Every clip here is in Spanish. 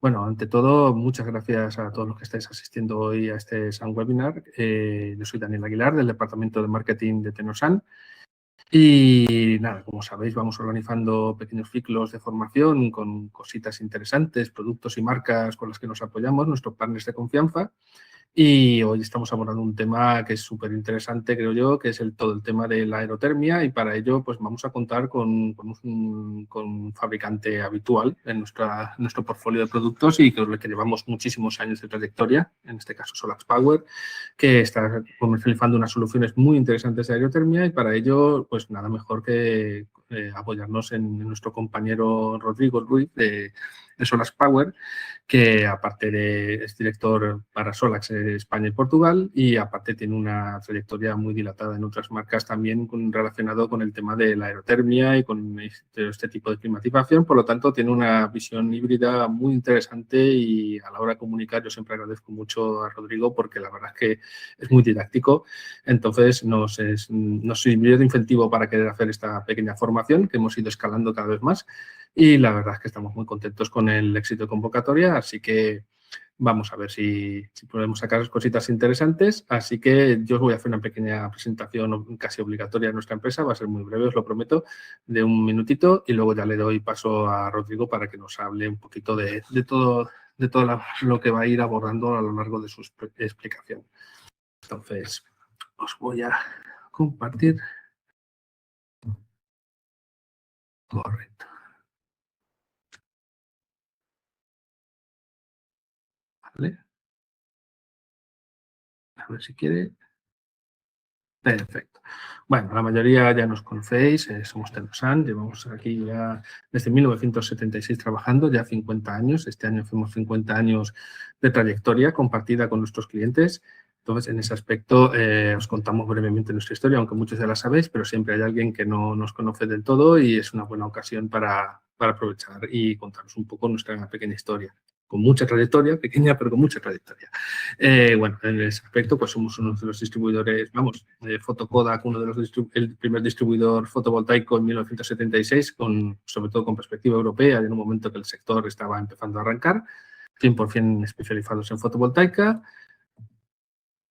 Bueno, ante todo, muchas gracias a todos los que estáis asistiendo hoy a este SAN webinar. Yo soy Daniel Aguilar, del Departamento de Marketing de Tecnosan. Y nada, como sabéis, vamos organizando pequeños ciclos de formación con cositas interesantes, productos y marcas con las que nos apoyamos, nuestros partners de confianza. Y hoy estamos abordando un tema que es súper interesante, creo yo, que es todo el tema de la aerotermia, y para ello pues vamos a contar con un fabricante habitual en nuestro portfolio de productos y que llevamos muchísimos años de trayectoria, en este caso Solax Power, que está comercializando unas soluciones muy interesantes de aerotermia, y para ello pues nada mejor que apoyarnos en nuestro compañero Rodrigo Ruiz de Solax Power, que aparte es director para Solax España y Portugal, y aparte tiene una trayectoria muy dilatada en otras marcas también relacionado con el tema de la aerotermia y con este tipo de climatización. Por lo tanto, tiene una visión híbrida muy interesante, y a la hora de comunicar yo siempre agradezco mucho a Rodrigo porque la verdad es que es muy didáctico. Entonces, nos sirvió de incentivo para querer hacer esta pequeña formación que hemos ido escalando cada vez más. Y la verdad es que estamos muy contentos con el éxito de convocatoria, así que vamos a ver si podemos sacar cositas interesantes. Así que yo os voy a hacer una pequeña presentación casi obligatoria de nuestra empresa, va a ser muy breve, os lo prometo, de un minutito, y luego ya le doy paso a Rodrigo para que nos hable un poquito de todo lo que va a ir abordando a lo largo de su explicación. Entonces, os voy a compartir. Correcto. ¿Vale? A ver si quiere. Perfecto. Bueno, la mayoría ya nos conocéis, somos Tecnosan, llevamos aquí ya desde 1976 trabajando, ya 50 años. Este año hacemos 50 años de trayectoria compartida con nuestros clientes. Entonces, en ese aspecto os contamos brevemente nuestra historia, aunque muchos ya la sabéis, pero siempre hay alguien que no nos conoce del todo y es una buena ocasión para aprovechar y contaros un poco nuestra pequeña historia. Con mucha trayectoria, pequeña, pero con mucha trayectoria. Bueno, en ese aspecto, pues somos uno de los distribuidores, Fotokodak, el primer distribuidor fotovoltaico en 1976, sobre todo con perspectiva europea, y en un momento que el sector estaba empezando a arrancar, 100% especializados en fotovoltaica.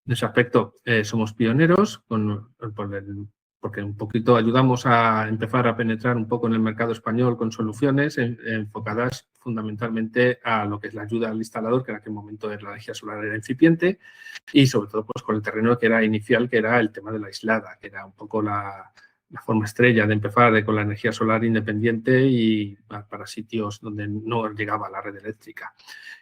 En ese aspecto somos pioneros, porque un poquito ayudamos a empezar a penetrar un poco en el mercado español con soluciones enfocadas fundamentalmente a lo que es la ayuda al instalador, que en aquel momento la energía solar era incipiente, y sobre todo pues con el terreno que era inicial, que era el tema de la aislada, que era un poco la forma estrella de empezar con la energía solar independiente y para sitios donde no llegaba la red eléctrica.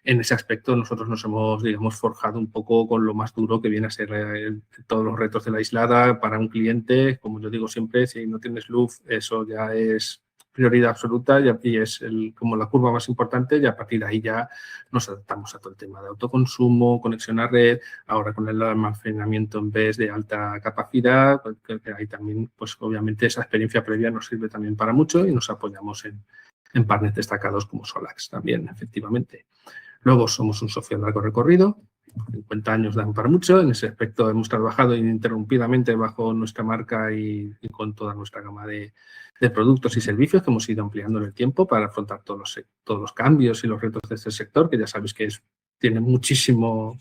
En ese aspecto nosotros nos hemos, digamos, forjado un poco con lo más duro que viene a ser todos los retos de la aislada para un cliente. Como yo digo siempre, si no tienes luz, eso ya es prioridad absoluta y es como la curva más importante, y a partir de ahí ya nos adaptamos a todo el tema de autoconsumo, conexión a red, ahora con el almacenamiento en vez de alta capacidad, que ahí también, pues obviamente esa experiencia previa nos sirve también para mucho, y nos apoyamos en partners destacados como Solax también, efectivamente. Luego somos un socio de largo recorrido, 50 años dan para mucho. En ese aspecto hemos trabajado ininterrumpidamente bajo nuestra marca y con toda nuestra gama de productos y servicios que hemos ido ampliando en el tiempo para afrontar todos los cambios y los retos de este sector, que ya sabéis que tiene muchísima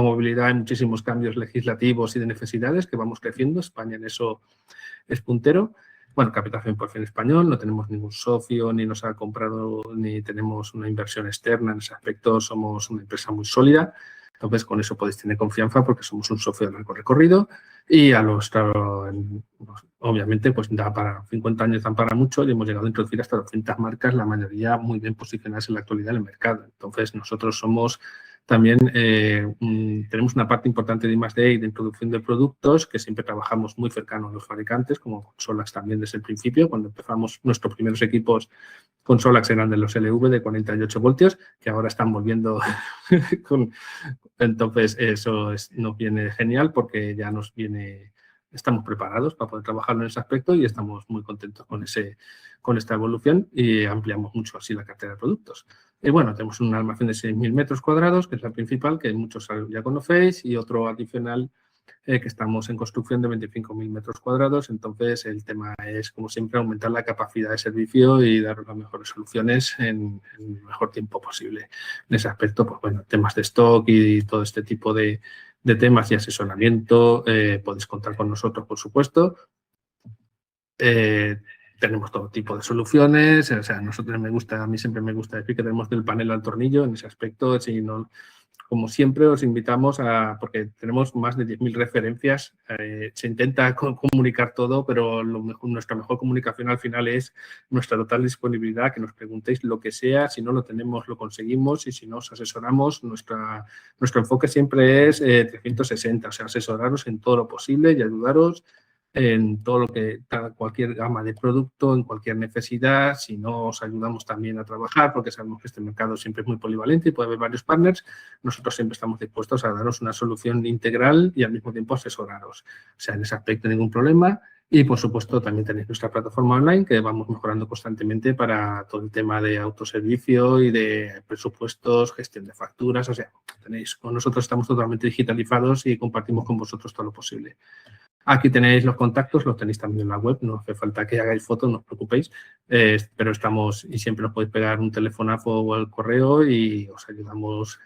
movilidad y muchísimos cambios legislativos y de necesidades que vamos creciendo. España en eso es puntero. Bueno, capital 100% español, no tenemos ningún socio, ni nos ha comprado, ni tenemos una inversión externa. En ese aspecto somos una empresa muy sólida. Entonces, con eso podéis tener confianza porque somos un socio de largo recorrido, y obviamente, pues da para 50 años, dan para mucho, y hemos llegado a introducir hasta 200 marcas, la mayoría muy bien posicionadas en la actualidad en el mercado. Entonces, nosotros somos también, tenemos una parte importante de I+D y de introducción de productos, que siempre trabajamos muy cercano a los fabricantes, como Solax también desde el principio. Cuando empezamos, nuestros primeros equipos con Solax eran de los LV de 48 voltios, que ahora están volviendo Entonces, eso nos viene genial porque ya estamos preparados para poder trabajar en ese aspecto, y estamos muy contentos con esta evolución, y ampliamos mucho así la cartera de productos. Y bueno, tenemos un almacén de 6.000 metros cuadrados, que es la principal, que muchos ya conocéis, y otro adicional que estamos en construcción de 25.000 metros cuadrados. Entonces, el tema es, como siempre, aumentar la capacidad de servicio y dar las mejores soluciones en el mejor tiempo posible. En ese aspecto, pues bueno, temas de stock y todo este tipo de temas y asesoramiento, podéis contar con nosotros, por supuesto. Tenemos todo tipo de soluciones, o sea, a mí siempre me gusta decir que tenemos del panel al tornillo en ese aspecto. Si no, como siempre, os invitamos porque tenemos más de 10.000 referencias, se intenta comunicar todo, pero nuestra mejor comunicación al final es nuestra total disponibilidad, que nos preguntéis lo que sea, si no lo tenemos, lo conseguimos, y si no, os asesoramos. Nuestro enfoque siempre es 360, o sea, asesoraros en todo lo posible y ayudaros en todo lo que, cualquier gama de producto, en cualquier necesidad. Si no, os ayudamos también a trabajar, porque sabemos que este mercado siempre es muy polivalente y puede haber varios partners. Nosotros siempre estamos dispuestos a daros una solución integral y al mismo tiempo asesoraros. O sea, en ese aspecto ningún problema. Y, por supuesto, también tenéis nuestra plataforma online, que vamos mejorando constantemente para todo el tema de autoservicio y de presupuestos, gestión de facturas. O sea, con nosotros estamos totalmente digitalizados y compartimos con vosotros todo lo posible. Aquí tenéis los contactos, los tenéis también en la web, no hace falta que hagáis fotos, no os preocupéis, pero estamos, y siempre os podéis pegar un telefonazo o el correo y os ayudamos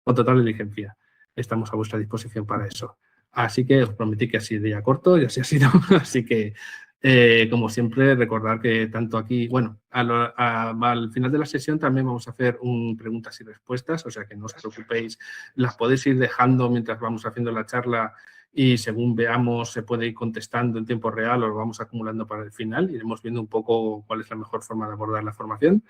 con total diligencia. Estamos a vuestra disposición para eso. Así que os prometí que así de ya corto y así ha sido. Así que, como siempre, recordar que tanto aquí, bueno, al final de la sesión también vamos a hacer preguntas y respuestas, o sea que no os preocupéis, las podéis ir dejando mientras vamos haciendo la charla y según veamos se puede ir contestando en tiempo real o lo vamos acumulando para el final. Iremos viendo un poco cuál es la mejor forma de abordar la formación.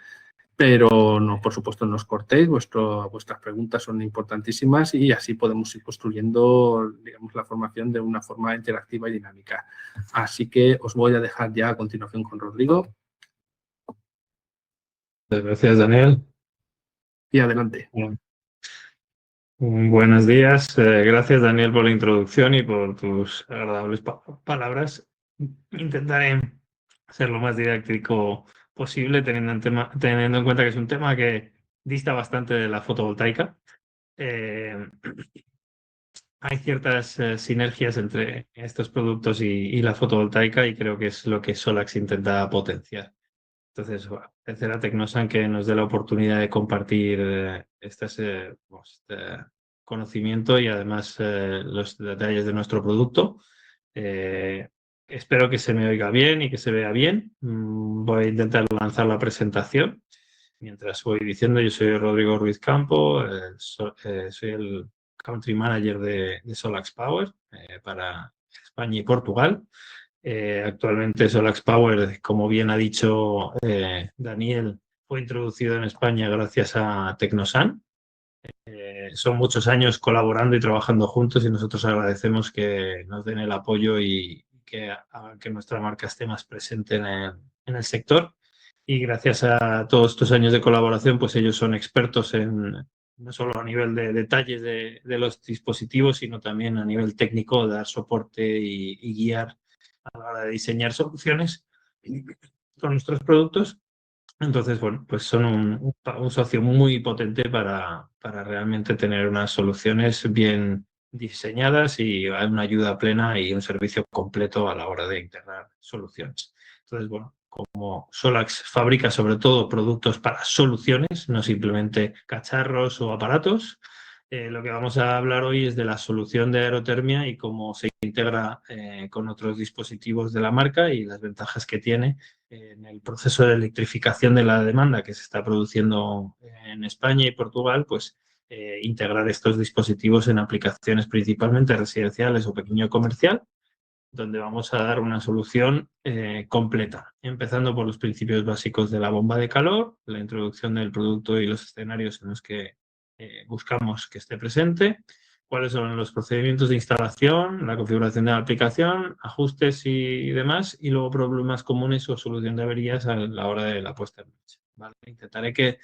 Pero no, por supuesto, no os cortéis, vuestras preguntas son importantísimas y así podemos ir construyendo, digamos, la formación de una forma interactiva y dinámica. Así que os voy a dejar ya a continuación con Rodrigo. Gracias, Daniel. Y adelante. Buenos días. Gracias, Daniel, por la introducción y por tus agradables palabras. Intentaré ser lo más didáctico posible, teniendo en cuenta que es un tema que dista bastante de la fotovoltaica. Hay ciertas sinergias entre estos productos y la fotovoltaica, y creo que es lo que Solax intenta potenciar. Entonces, agradecer a Tecnosan que nos dé la oportunidad de compartir este conocimiento y además los detalles de nuestro producto. Espero que se me oiga bien y que se vea bien. Voy a intentar lanzar la presentación. Mientras voy diciendo, yo soy Rodrigo Ruiz Campo, soy el Country Manager de Solax Power para España y Portugal. Actualmente Solax Power, como bien ha dicho Daniel, fue introducido en España gracias a Tecnosan. Son muchos años colaborando y trabajando juntos y nosotros agradecemos que nos den el apoyo y que hagan que nuestra marca esté más presente en el sector. Y gracias a todos estos años de colaboración, pues ellos son expertos no solo a nivel de detalles de los dispositivos, sino también a nivel técnico, dar soporte y guiar a la hora de diseñar soluciones con nuestros productos. Entonces, bueno, pues son un socio muy potente para realmente tener unas soluciones bien diseñadas y una ayuda plena y un servicio completo a la hora de integrar soluciones. Entonces, bueno, como Solax fabrica sobre todo productos para soluciones, no simplemente cacharros o aparatos, lo que vamos a hablar hoy es de la solución de aerotermia y cómo se integra con otros dispositivos de la marca y las ventajas que tiene en el proceso de electrificación de la demanda que se está produciendo en España y Portugal, pues integrar estos dispositivos en aplicaciones principalmente residenciales o pequeño comercial, donde vamos a dar una solución completa, empezando por los principios básicos de la bomba de calor, la introducción del producto y los escenarios en los que buscamos que esté presente, cuáles son los procedimientos de instalación, la configuración de la aplicación, ajustes y demás, y luego problemas comunes o solución de averías a la hora de la puesta en marcha. ¿Vale? Intentaré que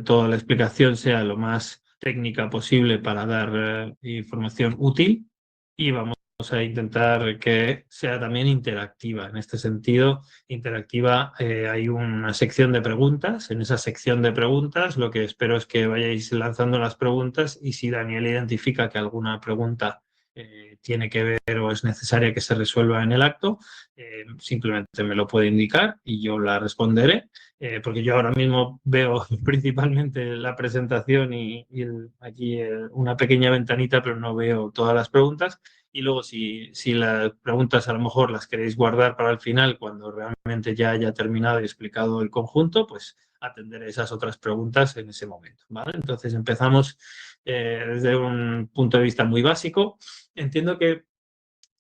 toda la explicación sea lo más técnica posible para dar información útil, y vamos a intentar que sea también interactiva. En este sentido, interactiva, hay una sección de preguntas. En esa sección de preguntas lo que espero es que vayáis lanzando las preguntas y si Daniel identifica que alguna pregunta tiene que ver o es necesaria que se resuelva en el acto, simplemente me lo puede indicar y yo la responderé. Porque yo ahora mismo veo principalmente la presentación y aquí una pequeña ventanita, pero no veo todas las preguntas. Y luego, si las preguntas a lo mejor las queréis guardar para el final, cuando realmente ya haya terminado y explicado el conjunto, pues atenderé esas otras preguntas en ese momento, ¿vale? Entonces empezamos desde un punto de vista muy básico. Entiendo que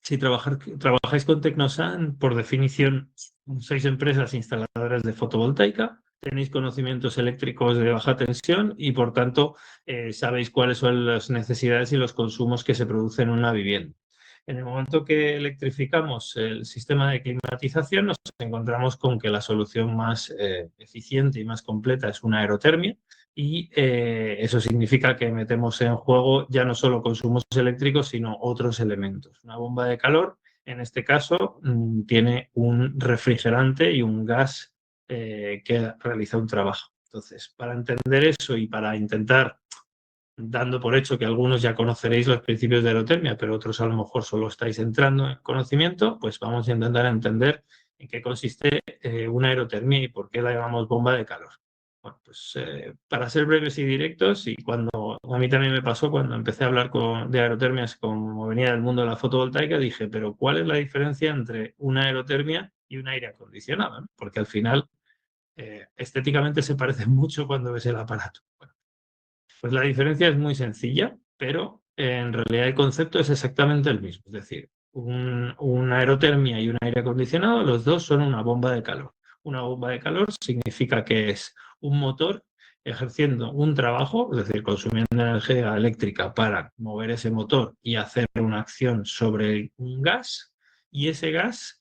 si trabajáis con Tecnosan, por definición, sois empresas instaladoras de fotovoltaica, tenéis conocimientos eléctricos de baja tensión y, por tanto, sabéis cuáles son las necesidades y los consumos que se producen en una vivienda. En el momento que electrificamos el sistema de climatización, nos encontramos con que la solución más eficiente y más completa es una aerotermia, y eso significa que metemos en juego ya no solo consumos eléctricos, sino otros elementos. Una bomba de calor, en este caso, tiene un refrigerante y un gas que realiza un trabajo. Entonces, para entender eso y para intentar, dando por hecho que algunos ya conoceréis los principios de aerotermia, pero otros a lo mejor solo estáis entrando en conocimiento, pues vamos a intentar entender en qué consiste una aerotermia y por qué la llamamos bomba de calor. Bueno, pues para ser breves y directos, y cuando a mí también me pasó cuando empecé a hablar de aerotermias, como venía del mundo de la fotovoltaica, dije, pero ¿cuál es la diferencia entre una aerotermia y un aire acondicionado? ¿No? Porque al final estéticamente se parecen mucho cuando ves el aparato. Bueno, pues la diferencia es muy sencilla, pero en realidad el concepto es exactamente el mismo. Es decir, una aerotermia y un aire acondicionado, los dos son una bomba de calor. Una bomba de calor significa que es un motor ejerciendo un trabajo, es decir, consumiendo energía eléctrica para mover ese motor y hacer una acción sobre un gas, y ese gas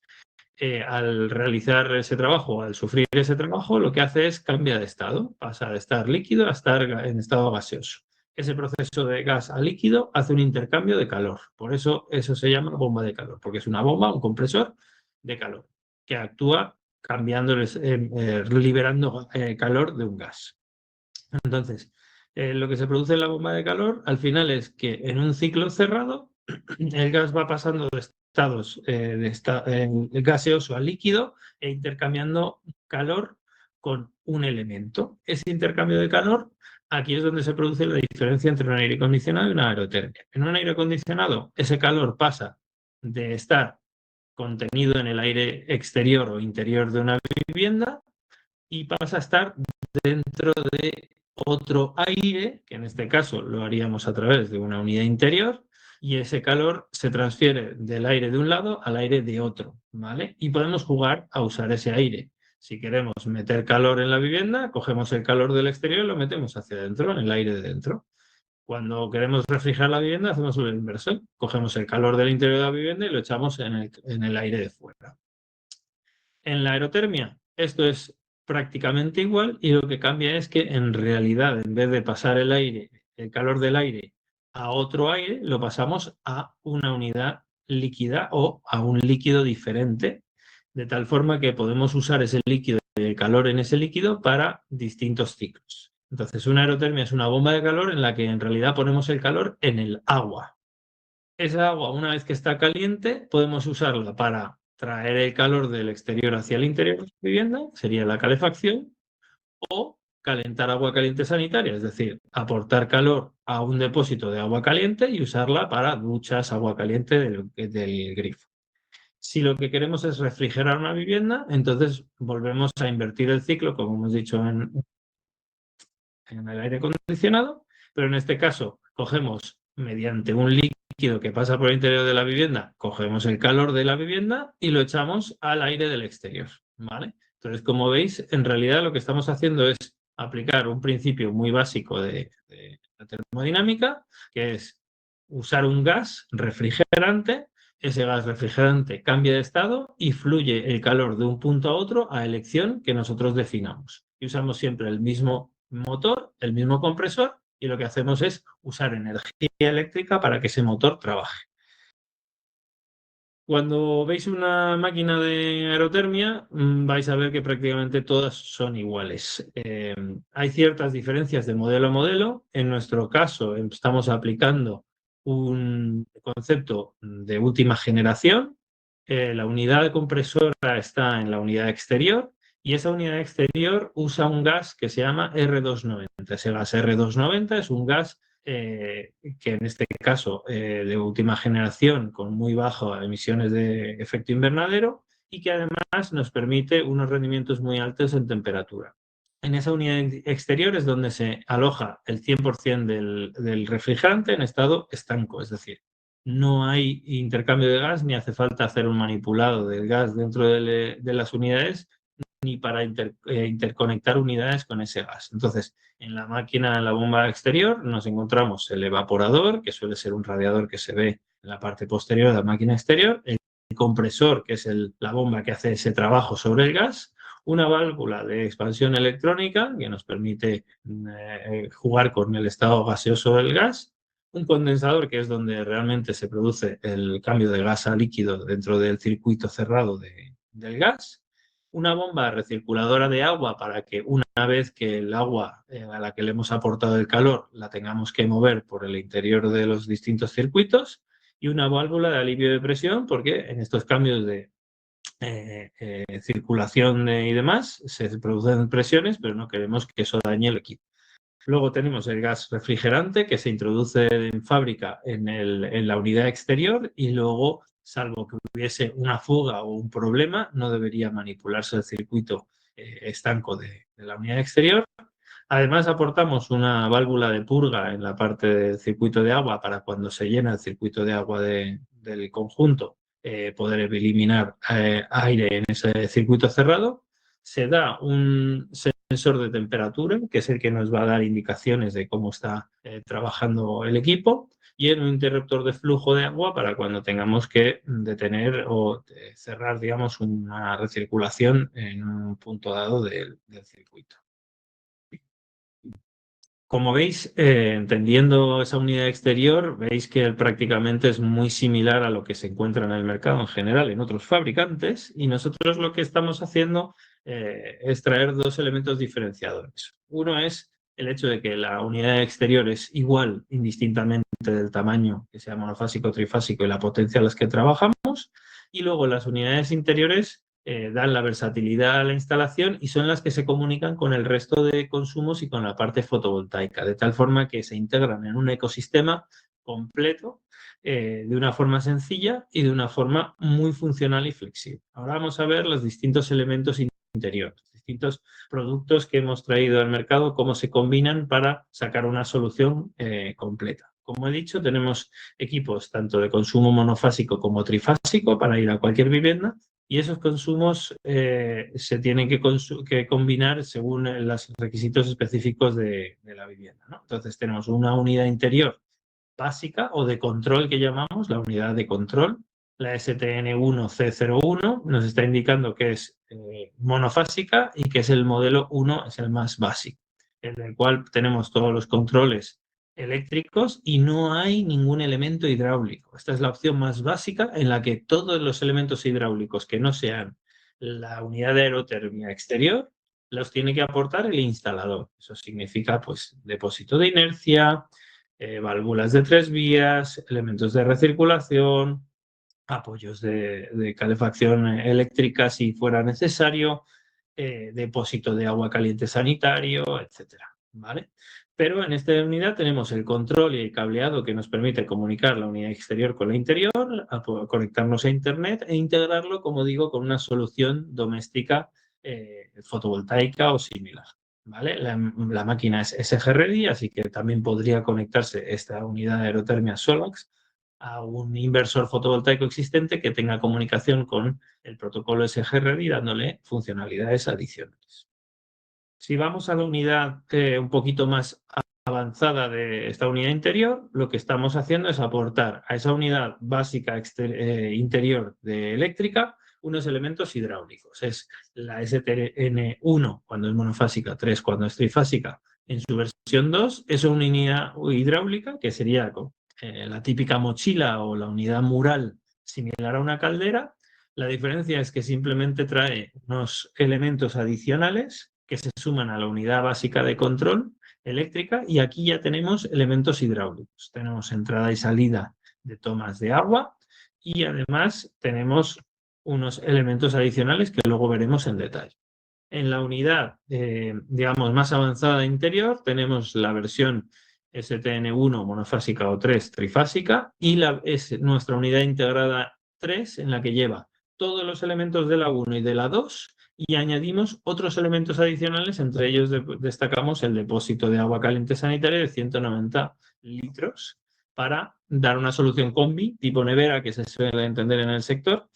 al realizar ese trabajo, al sufrir ese trabajo, lo que hace es cambia de estado, pasa de estar líquido a estar en estado gaseoso. Ese proceso de gas a líquido hace un intercambio de calor. Por eso se llama bomba de calor, porque es una bomba, un compresor de calor, que actúa cambiando, liberando calor de un gas. Entonces, lo que se produce en la bomba de calor al final es que en un ciclo cerrado el gas va pasando de estados gaseoso a líquido e intercambiando calor con un elemento. Ese intercambio de calor, aquí es donde se produce la diferencia entre un aire acondicionado y una aerotermia. En un aire acondicionado, ese calor pasa de estar contenido en el aire exterior o interior de una vivienda y pasa a estar dentro de otro aire, que en este caso lo haríamos a través de una unidad interior, y ese calor se transfiere del aire de un lado al aire de otro, ¿vale? Y podemos jugar a usar ese aire. Si queremos meter calor en la vivienda, cogemos el calor del exterior y lo metemos hacia adentro, en el aire de dentro. Cuando queremos refrigerar la vivienda, hacemos lo inverso. Cogemos el calor del interior de la vivienda y lo echamos en el aire de fuera. En la aerotermia, esto es prácticamente igual, y lo que cambia es que en realidad, en vez de pasar el aire, el calor del aire a otro aire, lo pasamos a una unidad líquida o a un líquido diferente, de tal forma que podemos usar ese líquido y el calor en ese líquido para distintos ciclos. Entonces, una aerotermia es una bomba de calor en la que en realidad ponemos el calor en el agua. Esa agua, una vez que está caliente, podemos usarla para traer el calor del exterior hacia el interior de la vivienda, sería la calefacción, o calentar agua caliente sanitaria, es decir, aportar calor a un depósito de agua caliente y usarla para duchas, agua caliente del grifo. Si lo que queremos es refrigerar una vivienda, entonces volvemos a invertir el ciclo, como hemos dicho en el aire acondicionado, pero en este caso cogemos mediante un líquido que pasa por el interior de la vivienda, cogemos el calor de la vivienda y lo echamos al aire del exterior, ¿vale? Entonces, como veis, en realidad lo que estamos haciendo es aplicar un principio muy básico de la termodinámica, que es usar un gas refrigerante. Ese gas refrigerante cambia de estado y fluye el calor de un punto a otro a elección que nosotros definamos. Y usamos siempre el mismo motor, el mismo compresor, y lo que hacemos es usar energía eléctrica para que ese motor trabaje. Cuando veis una máquina de aerotermia, vais a ver que prácticamente todas son iguales. Hay ciertas diferencias de modelo a modelo. En nuestro caso, estamos aplicando un concepto de última generación. La unidad compresora está en la unidad exterior y esa unidad exterior usa un gas que se llama R290. Ese gas R290 es un gas que en este caso de última generación con muy bajas emisiones de efecto invernadero y que además nos permite unos rendimientos muy altos en temperatura. En esa unidad exterior es donde se aloja el 100% del refrigerante en estado estanco, es decir, no hay intercambio de gas ni hace falta hacer un manipulado del gas dentro de las unidades ni para interconectar unidades con ese gas. Entonces, en la máquina, en la bomba exterior, nos encontramos el evaporador, que suele ser un radiador que se ve en la parte posterior de la máquina exterior, el compresor, que es la bomba que hace ese trabajo sobre el gas, una válvula de expansión electrónica que nos permite jugar con el estado gaseoso del gas, un condensador, que es donde realmente se produce el cambio de gas a líquido dentro del circuito cerrado del gas, una bomba recirculadora de agua para que una vez que el agua a la que le hemos aportado el calor la tengamos que mover por el interior de los distintos circuitos y una válvula de alivio de presión porque en estos cambios de circulación y demás se producen presiones, pero no queremos que eso dañe el equipo. Luego tenemos el gas refrigerante que se introduce en fábrica en la unidad exterior y luego, salvo que hubiese una fuga o un problema, no debería manipularse el circuito estanco de la unidad exterior. Además, aportamos una válvula de purga en la parte del circuito de agua para cuando se llena el circuito de agua del conjunto, poder eliminar aire en ese circuito cerrado. Se da un sensor de temperatura, que es el que nos va a dar indicaciones de cómo está trabajando el equipo, y en un interruptor de flujo de agua para cuando tengamos que detener o cerrar, digamos, una recirculación en un punto dado del circuito. Como veis, entendiendo esa unidad exterior, veis que prácticamente es muy similar a lo que se encuentra en el mercado en general en otros fabricantes y nosotros lo que estamos haciendo es traer dos elementos diferenciadores. Uno es el hecho de que la unidad exterior es igual indistintamente del tamaño, que sea monofásico, trifásico y la potencia a las que trabajamos, y luego las unidades interiores dan la versatilidad a la instalación y son las que se comunican con el resto de consumos y con la parte fotovoltaica, de tal forma que se integran en un ecosistema completo de una forma sencilla y de una forma muy funcional y flexible. Ahora vamos a ver los distintos elementos interiores, distintos productos que hemos traído al mercado, cómo se combinan para sacar una solución completa. Como he dicho, tenemos equipos tanto de consumo monofásico como trifásico para ir a cualquier vivienda y esos consumos se tienen que combinar según los requisitos específicos de la vivienda, ¿no? Entonces tenemos una unidad interior básica o de control que llamamos, la unidad de control, la STN1C01 nos está indicando que es monofásica y que es el modelo 1, es el más básico, en el cual tenemos todos los controles eléctricos y no hay ningún elemento hidráulico. Esta es la opción más básica en la que todos los elementos hidráulicos que no sean la unidad de aerotermia exterior los tiene que aportar el instalador. Eso significa pues depósito de inercia, válvulas de 3 vías, elementos de recirculación, apoyos de calefacción eléctrica si fuera necesario, depósito de agua caliente sanitario, etcétera, ¿vale? Pero en esta unidad tenemos el control y el cableado que nos permite comunicar la unidad exterior con la interior, conectarnos a internet e integrarlo, como digo, con una solución doméstica fotovoltaica o similar, ¿vale? La máquina es SG Ready, así que también podría conectarse esta unidad de aerotermia Solax a un inversor fotovoltaico existente que tenga comunicación con el protocolo SG Ready dándole funcionalidades adicionales. Si vamos a la unidad un poquito más avanzada de esta unidad interior, lo que estamos haciendo es aportar a esa unidad básica interior de eléctrica unos elementos hidráulicos. Es la STN1 cuando es monofásica, 3 cuando es trifásica. En su versión 2 es una unidad hidráulica que sería la típica mochila o la unidad mural similar a una caldera. La diferencia es que simplemente trae unos elementos adicionales que se suman a la unidad básica de control eléctrica, y aquí ya tenemos elementos hidráulicos. Tenemos entrada y salida de tomas de agua y además tenemos unos elementos adicionales que luego veremos en detalle. En la unidad, digamos, más avanzada interior tenemos la versión STN1 monofásica o 3 trifásica, y es nuestra unidad integrada 3, en la que lleva todos los elementos de la 1 y de la 2, y añadimos otros elementos adicionales. Entre ellos destacamos el depósito de agua caliente sanitaria de 190 litros para dar una solución combi tipo nevera, que se suele entender en el sector,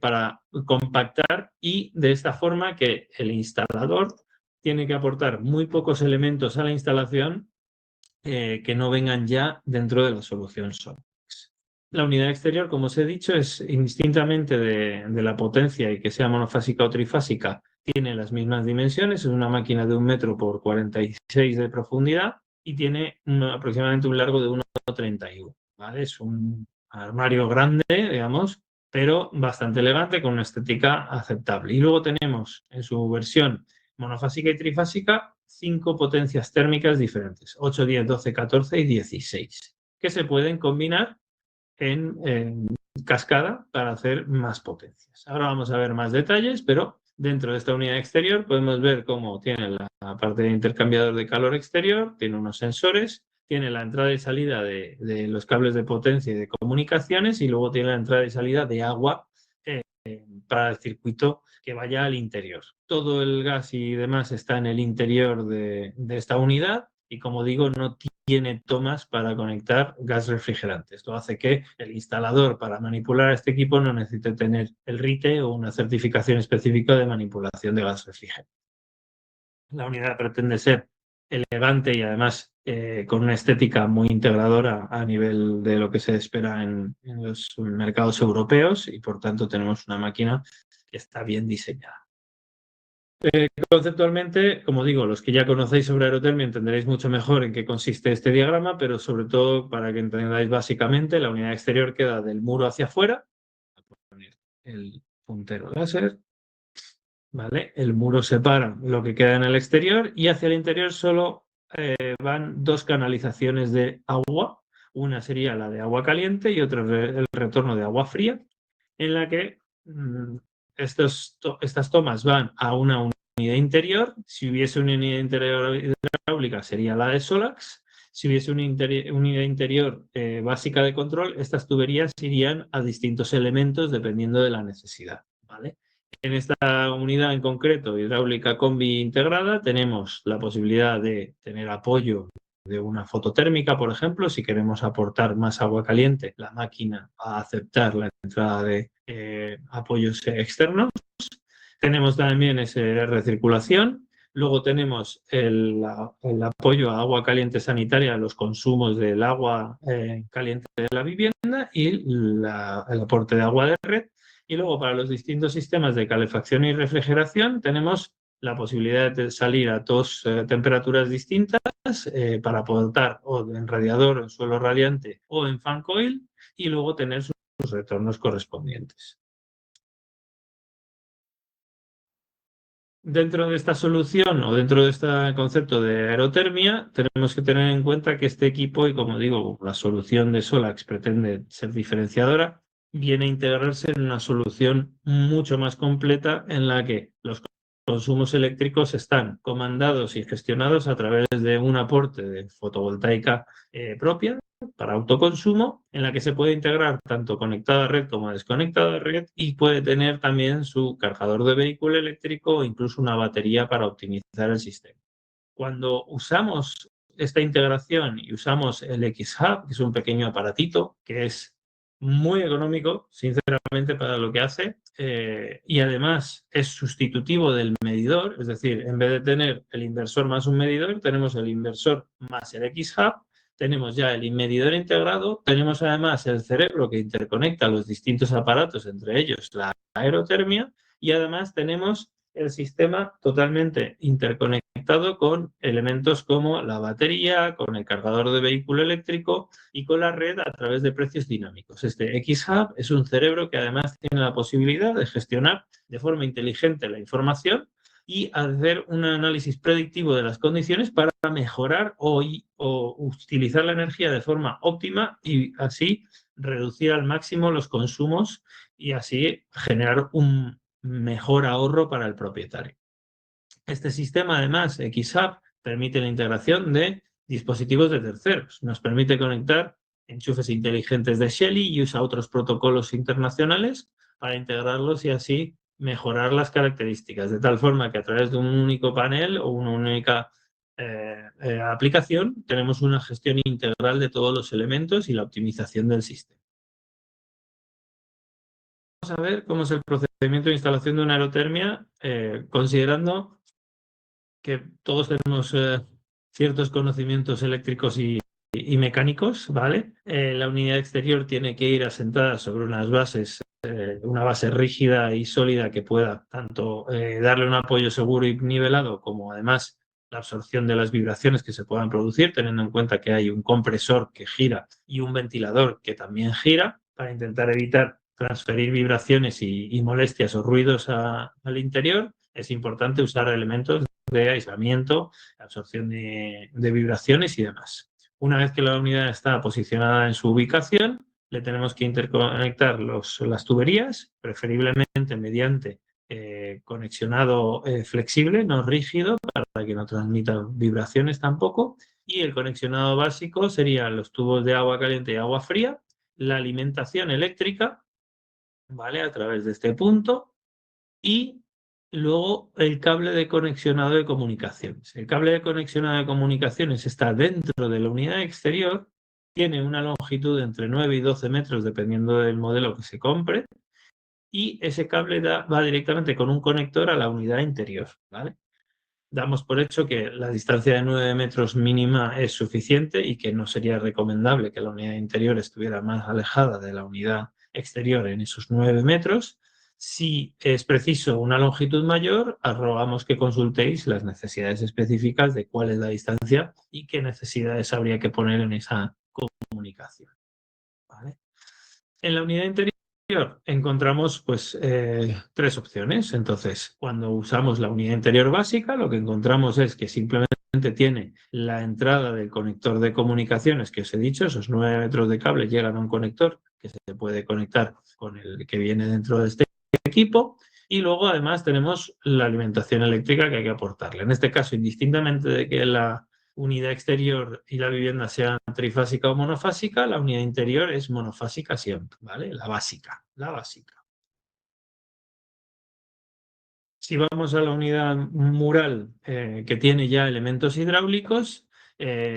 para compactar, y de esta forma que el instalador tiene que aportar muy pocos elementos a la instalación que no vengan ya dentro de la solución SOLAX. La unidad exterior, como os he dicho, es indistintamente de la potencia y que sea monofásica o trifásica, tiene las mismas dimensiones. Es una máquina de 1 metro por 46 de profundidad y tiene aproximadamente un largo de 1,31. ¿Vale? Es un armario grande, digamos, pero bastante elegante, con una estética aceptable. Y luego tenemos en su versión monofásica y trifásica 5 potencias térmicas diferentes: 8, 10, 12, 14 y 16, que se pueden combinar en cascada para hacer más potencias. Ahora vamos a ver más detalles, pero dentro de esta unidad exterior podemos ver cómo tiene la parte de intercambiador de calor exterior, tiene unos sensores, tiene la entrada y salida de los cables de potencia y de comunicaciones, y luego tiene la entrada y salida de agua para el circuito que vaya al interior. Todo el gas y demás está en el interior de esta unidad, y como digo, no tiene tomas para conectar gas refrigerante. Esto hace que el instalador, para manipular este equipo, no necesite tener el RITE o una certificación específica de manipulación de gas refrigerante. La unidad pretende ser elegante y además con una estética muy integradora a nivel de lo que se espera en los mercados europeos, y por tanto tenemos una máquina que está bien diseñada. Conceptualmente, como digo, los que ya conocéis sobre aerotermia entenderéis mucho mejor en qué consiste este diagrama, pero sobre todo para que entendáis básicamente, la unidad exterior queda del muro hacia afuera. Voy a poner el puntero láser. ¿Vale? El muro separa lo que queda en el exterior, y hacia el interior solo van 2 canalizaciones de agua. Una sería la de agua caliente y otra el retorno de agua fría, en la que estas tomas van a una unidad interior. Si hubiese una unidad interior hidráulica, sería la de SOLAX. Si hubiese una unidad interior básica de control, estas tuberías irían a distintos elementos dependiendo de la necesidad. ¿Vale? En esta unidad en concreto, hidráulica combi integrada, tenemos la posibilidad de tener apoyo de una fototérmica, por ejemplo. Si queremos aportar más agua caliente, la máquina va a aceptar la entrada de apoyos externos. Tenemos también esa recirculación. Luego tenemos el apoyo a agua caliente sanitaria, los consumos del agua caliente de la vivienda, y el aporte de agua de red. Y luego, para los distintos sistemas de calefacción y refrigeración, tenemos la posibilidad de salir a 2 temperaturas distintas para aportar o en radiador, en suelo radiante o en fan coil, y luego tener sus retornos correspondientes. Dentro de esta solución, o dentro de este concepto de aerotermia, tenemos que tener en cuenta que este equipo, y como digo, la solución de SOLAX pretende ser diferenciadora, viene a integrarse en una solución mucho más completa, en la que los consumos eléctricos están comandados y gestionados a través de un aporte de fotovoltaica propia para autoconsumo, en la que se puede integrar tanto conectada a red como desconectada a red, y puede tener también su cargador de vehículo eléctrico o incluso una batería para optimizar el sistema. Cuando usamos esta integración y usamos el X-Hub, que es un pequeño aparatito que es muy económico, sinceramente, para lo que hace, y además es sustitutivo del medidor, es decir, en vez de tener el inversor más un medidor, tenemos el inversor más el X-Hub. Tenemos ya el medidor integrado, tenemos además el cerebro que interconecta los distintos aparatos, entre ellos la aerotermia, y además tenemos el sistema totalmente interconectado con elementos como la batería, con el cargador de vehículo eléctrico y con la red a través de precios dinámicos. Este X-Hub es un cerebro que además tiene la posibilidad de gestionar de forma inteligente la información y hacer un análisis predictivo de las condiciones para mejorar o utilizar la energía de forma óptima y así reducir al máximo los consumos y así generar un mejor ahorro para el propietario. Este sistema, además, X-Hub, permite la integración de dispositivos de terceros. Nos permite conectar enchufes inteligentes de Shelly y usa otros protocolos internacionales para integrarlos y así mejorar las características, de tal forma que a través de un único panel o una única aplicación tenemos una gestión integral de todos los elementos y la optimización del sistema. Vamos a ver cómo es el procedimiento de instalación de una aerotermia, considerando que todos tenemos ciertos conocimientos eléctricos y mecánicos, ¿vale? La unidad exterior tiene que ir asentada sobre unas bases, una base rígida y sólida que pueda tanto darle un apoyo seguro y nivelado, como además la absorción de las vibraciones que se puedan producir, teniendo en cuenta que hay un compresor que gira y un ventilador que también gira, para intentar evitar transferir vibraciones y molestias o ruidos al interior. Es importante usar elementos de aislamiento, absorción de vibraciones y demás. Una vez que la unidad está posicionada en su ubicación, le tenemos que interconectar las tuberías, preferiblemente mediante conexionado flexible, no rígido, para que no transmita vibraciones tampoco. Y el conexionado básico serían los tubos de agua caliente y agua fría, la alimentación eléctrica, ¿vale? A través de este punto, y luego el cable de conexionado de comunicaciones. El cable de conexionado de comunicaciones está dentro de la unidad exterior, tiene una longitud de entre 9 y 12 metros dependiendo del modelo que se compre, y ese cable va directamente con un conector a la unidad interior, ¿vale? Damos por hecho que la distancia de 9 metros mínima es suficiente y que no sería recomendable que la unidad interior estuviera más alejada de la unidad exterior en esos 9 metros. Si es preciso una longitud mayor, rogamos que consultéis las necesidades específicas de cuál es la distancia y qué necesidades habría que poner en esa comunicación, ¿vale? En la unidad interior encontramos pues tres opciones. Entonces, cuando usamos la unidad interior básica, lo que encontramos es que simplemente tiene la entrada del conector de comunicaciones que os he dicho, esos 9 metros de cable llegan a un conector que se puede conectar con el que viene dentro de este equipo, y luego además tenemos la alimentación eléctrica que hay que aportarle. En este caso, indistintamente de que la unidad exterior y la vivienda sean trifásica o monofásica, la unidad interior es monofásica siempre, ¿vale? La básica, la básica. Si vamos a la unidad mural que tiene ya elementos hidráulicos,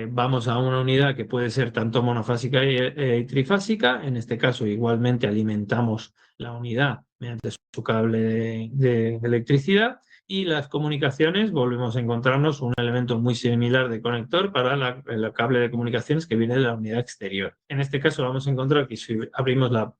vamos a una unidad que puede ser tanto monofásica y trifásica. En este caso, igualmente alimentamos la unidad mediante su cable de electricidad, y las comunicaciones, volvemos a encontrarnos un elemento muy similar de conector para el cable de comunicaciones que viene de la unidad exterior. En este caso vamos a encontrar que si abrimos la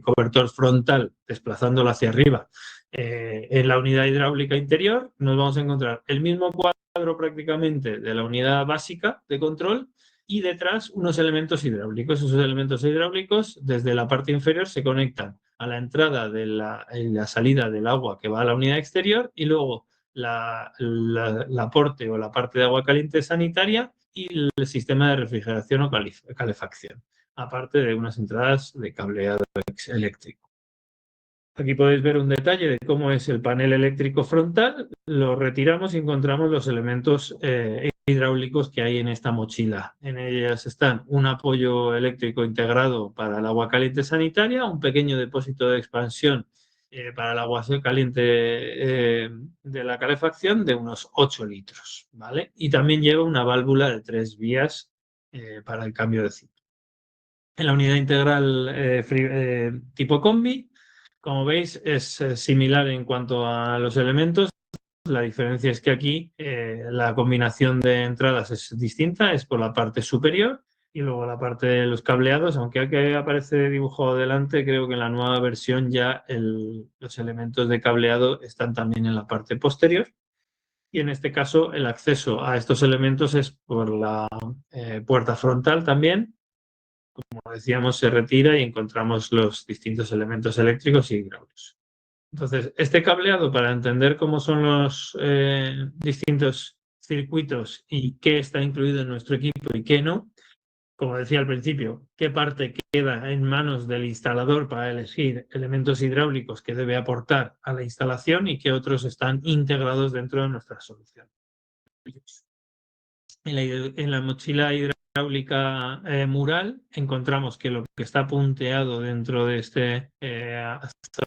cobertor frontal desplazándolo hacia arriba, en la unidad hidráulica interior nos vamos a encontrar el mismo cuadro prácticamente de la unidad básica de control, y detrás unos elementos hidráulicos. Esos elementos hidráulicos desde la parte inferior se conectan a la entrada de la salida del agua que va a la unidad exterior, y luego la aporte o la parte de agua caliente sanitaria y el sistema de refrigeración o calefacción, aparte de unas entradas de cableado eléctrico. Aquí podéis ver un detalle de cómo es el panel eléctrico frontal. Lo retiramos y encontramos los elementos hidráulicos que hay en esta mochila. En ellas están un apoyo eléctrico integrado para el agua caliente sanitaria, un pequeño depósito de expansión para el agua caliente de la calefacción de unos 8 litros, ¿vale? Y también lleva una válvula de 3 vías para el cambio de ciclo. En la unidad integral tipo combi, como veis, es similar en cuanto a los elementos. La diferencia es que aquí la combinación de entradas es distinta, es por la parte superior, Y luego la parte de los cableados, aunque aquí aparece dibujado delante, creo que en la nueva versión ya los elementos de cableado están también en la parte posterior. Y en este caso el acceso a estos elementos es por la puerta frontal también. Como decíamos, se retira y encontramos los distintos elementos eléctricos y hidráulicos. Entonces, este cableado, para entender cómo son los distintos circuitos y qué está incluido en nuestro equipo y qué no, como decía al principio, qué parte queda en manos del instalador para elegir elementos hidráulicos que debe aportar a la instalación y qué otros están integrados dentro de nuestra solución. En la mochila hidráulica mural encontramos que lo que está punteado dentro de esta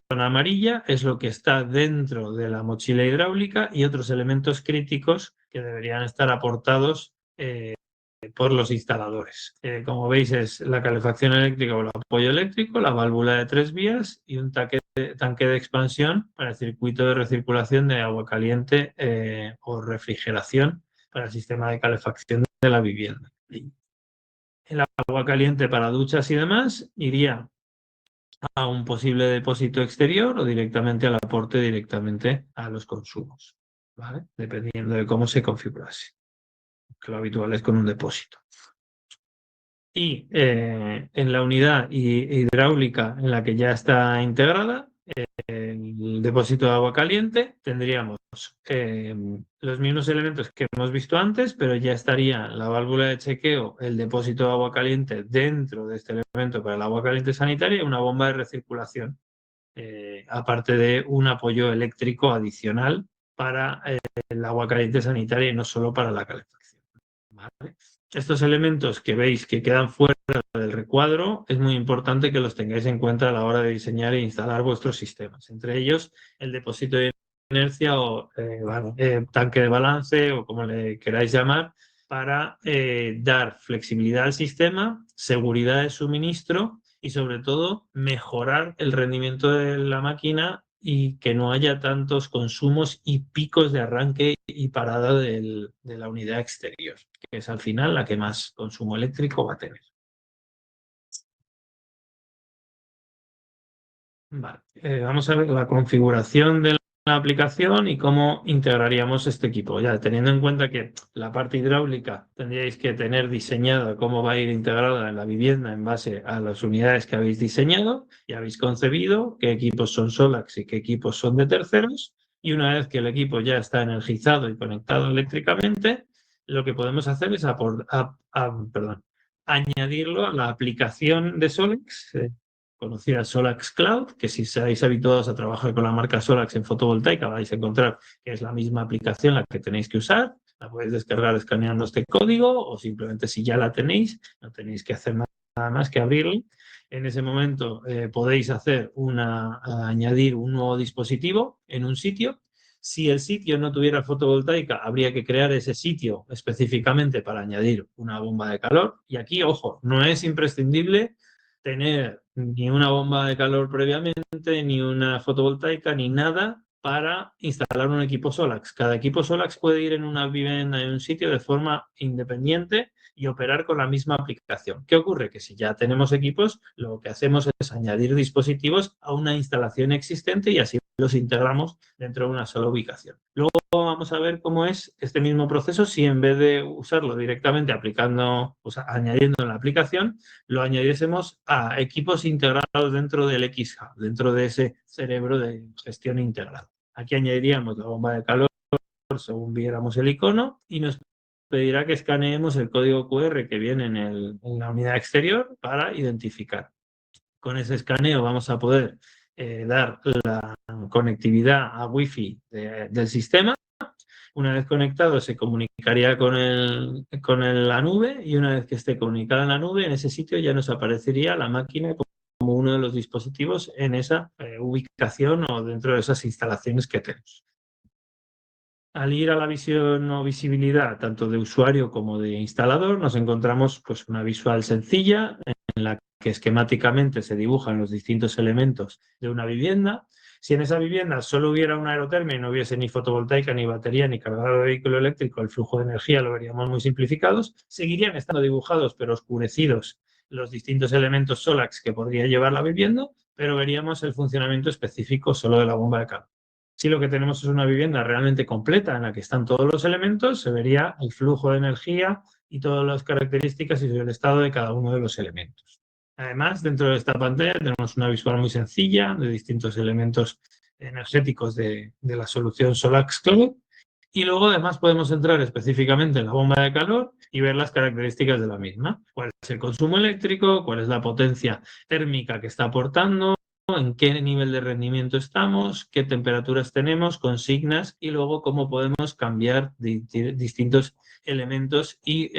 zona amarilla es lo que está dentro de la mochila hidráulica y otros elementos críticos que deberían estar aportados por los instaladores. Como veis, es la calefacción eléctrica o el apoyo eléctrico, la válvula de 3 vías y un tanque de expansión para el circuito de recirculación de agua caliente o refrigeración para el sistema de calefacción de la vivienda. El agua caliente para duchas y demás iría a un posible depósito exterior o directamente al aporte directamente a los consumos, ¿vale? Dependiendo de cómo se configurase. Lo habitual es con un depósito. Y en la unidad hidráulica en la que ya está integrada, el depósito de agua caliente, tendríamos los mismos elementos que hemos visto antes, pero ya estaría la válvula de chequeo, el depósito de agua caliente dentro de este elemento para el agua caliente sanitaria y una bomba de recirculación, aparte de un apoyo eléctrico adicional para el agua caliente sanitaria y no solo para la calefacción, ¿vale? Estos elementos que veis que quedan fuera del recuadro, es muy importante que los tengáis en cuenta a la hora de diseñar e instalar vuestros sistemas. Entre ellos, el depósito de inercia o tanque de balance o como le queráis llamar, para dar flexibilidad al sistema, seguridad de suministro y sobre todo mejorar el rendimiento de la máquina y que no haya tantos consumos y picos de arranque y parada de la unidad exterior, que es al final la que más consumo eléctrico va a tener. Vale. Vamos a ver la configuración de la aplicación y cómo integraríamos este equipo. Ya teniendo en cuenta que la parte hidráulica tendríais que tener diseñada cómo va a ir integrada en la vivienda en base a las unidades que habéis diseñado y habéis concebido, qué equipos son Solax y qué equipos son de terceros. Y una vez que el equipo ya está energizado y conectado eléctricamente, lo que podemos hacer es añadirlo a la aplicación de Solax, conocida Solax Cloud, que si estáis habituados a trabajar con la marca Solax en fotovoltaica vais a encontrar que es la misma aplicación la que tenéis que usar. La podéis descargar escaneando este código o simplemente si ya la tenéis, no tenéis que hacer nada más que abrirla. En ese momento podéis añadir un nuevo dispositivo en un sitio. Si el sitio no tuviera fotovoltaica, habría que crear ese sitio específicamente para añadir una bomba de calor. Y aquí, ojo, no es imprescindible tener ni una bomba de calor previamente, ni una fotovoltaica, ni nada para instalar un equipo Solax. Cada equipo Solax puede ir en una vivienda, en un sitio de forma independiente y operar con la misma aplicación. ¿Qué ocurre? Que si ya tenemos equipos, lo que hacemos es añadir dispositivos a una instalación existente y así los integramos dentro de una sola ubicación. Luego vamos a ver cómo es este mismo proceso si en vez de usarlo directamente añadiendo en la aplicación, lo añadiésemos a equipos integrados dentro del X-Hub, dentro de ese cerebro de gestión integrado. Aquí añadiríamos la bomba de calor según viéramos el icono y nos pedirá que escaneemos el código QR que viene en la unidad exterior para identificar. Con ese escaneo vamos a poder dar la conectividad a Wi-Fi del sistema. Una vez conectado se comunicaría con la nube y una vez que esté comunicada en la nube, en ese sitio ya nos aparecería la máquina como uno de los dispositivos en esa ubicación o dentro de esas instalaciones que tenemos. Al ir a la visión o visibilidad tanto de usuario como de instalador, nos encontramos pues, una visual sencilla en la que esquemáticamente se dibujan los distintos elementos de una vivienda. Si en esa vivienda solo hubiera una aerotermia y no hubiese ni fotovoltaica, ni batería, ni cargador de vehículo eléctrico, el flujo de energía lo veríamos muy simplificados. Seguirían estando dibujados, pero oscurecidos, los distintos elementos SOLAX que podría llevar la vivienda, pero veríamos el funcionamiento específico solo de la bomba de calor. Si lo que tenemos es una vivienda realmente completa en la que están todos los elementos, se vería el flujo de energía y todas las características y el estado de cada uno de los elementos. Además, dentro de esta pantalla tenemos una visual muy sencilla de distintos elementos energéticos de la solución SOLAX Cloud. Y luego, además, podemos entrar específicamente en la bomba de calor y ver las características de la misma. Cuál es el consumo eléctrico, cuál es la potencia térmica que está aportando, en qué nivel de rendimiento estamos, qué temperaturas tenemos, consignas y luego cómo podemos cambiar distintos elementos y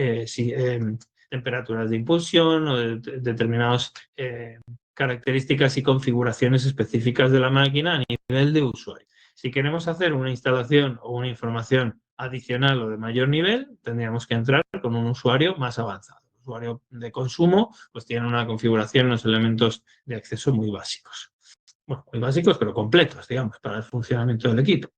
temperaturas de impulsión o de determinadas características y configuraciones específicas de la máquina a nivel de usuario. Si queremos hacer una instalación o una información adicional o de mayor nivel, tendríamos que entrar con un usuario más avanzado. El usuario de consumo pues tiene una configuración, unos elementos de acceso muy básicos. Bueno, muy básicos, pero completos, digamos, para el funcionamiento del equipo.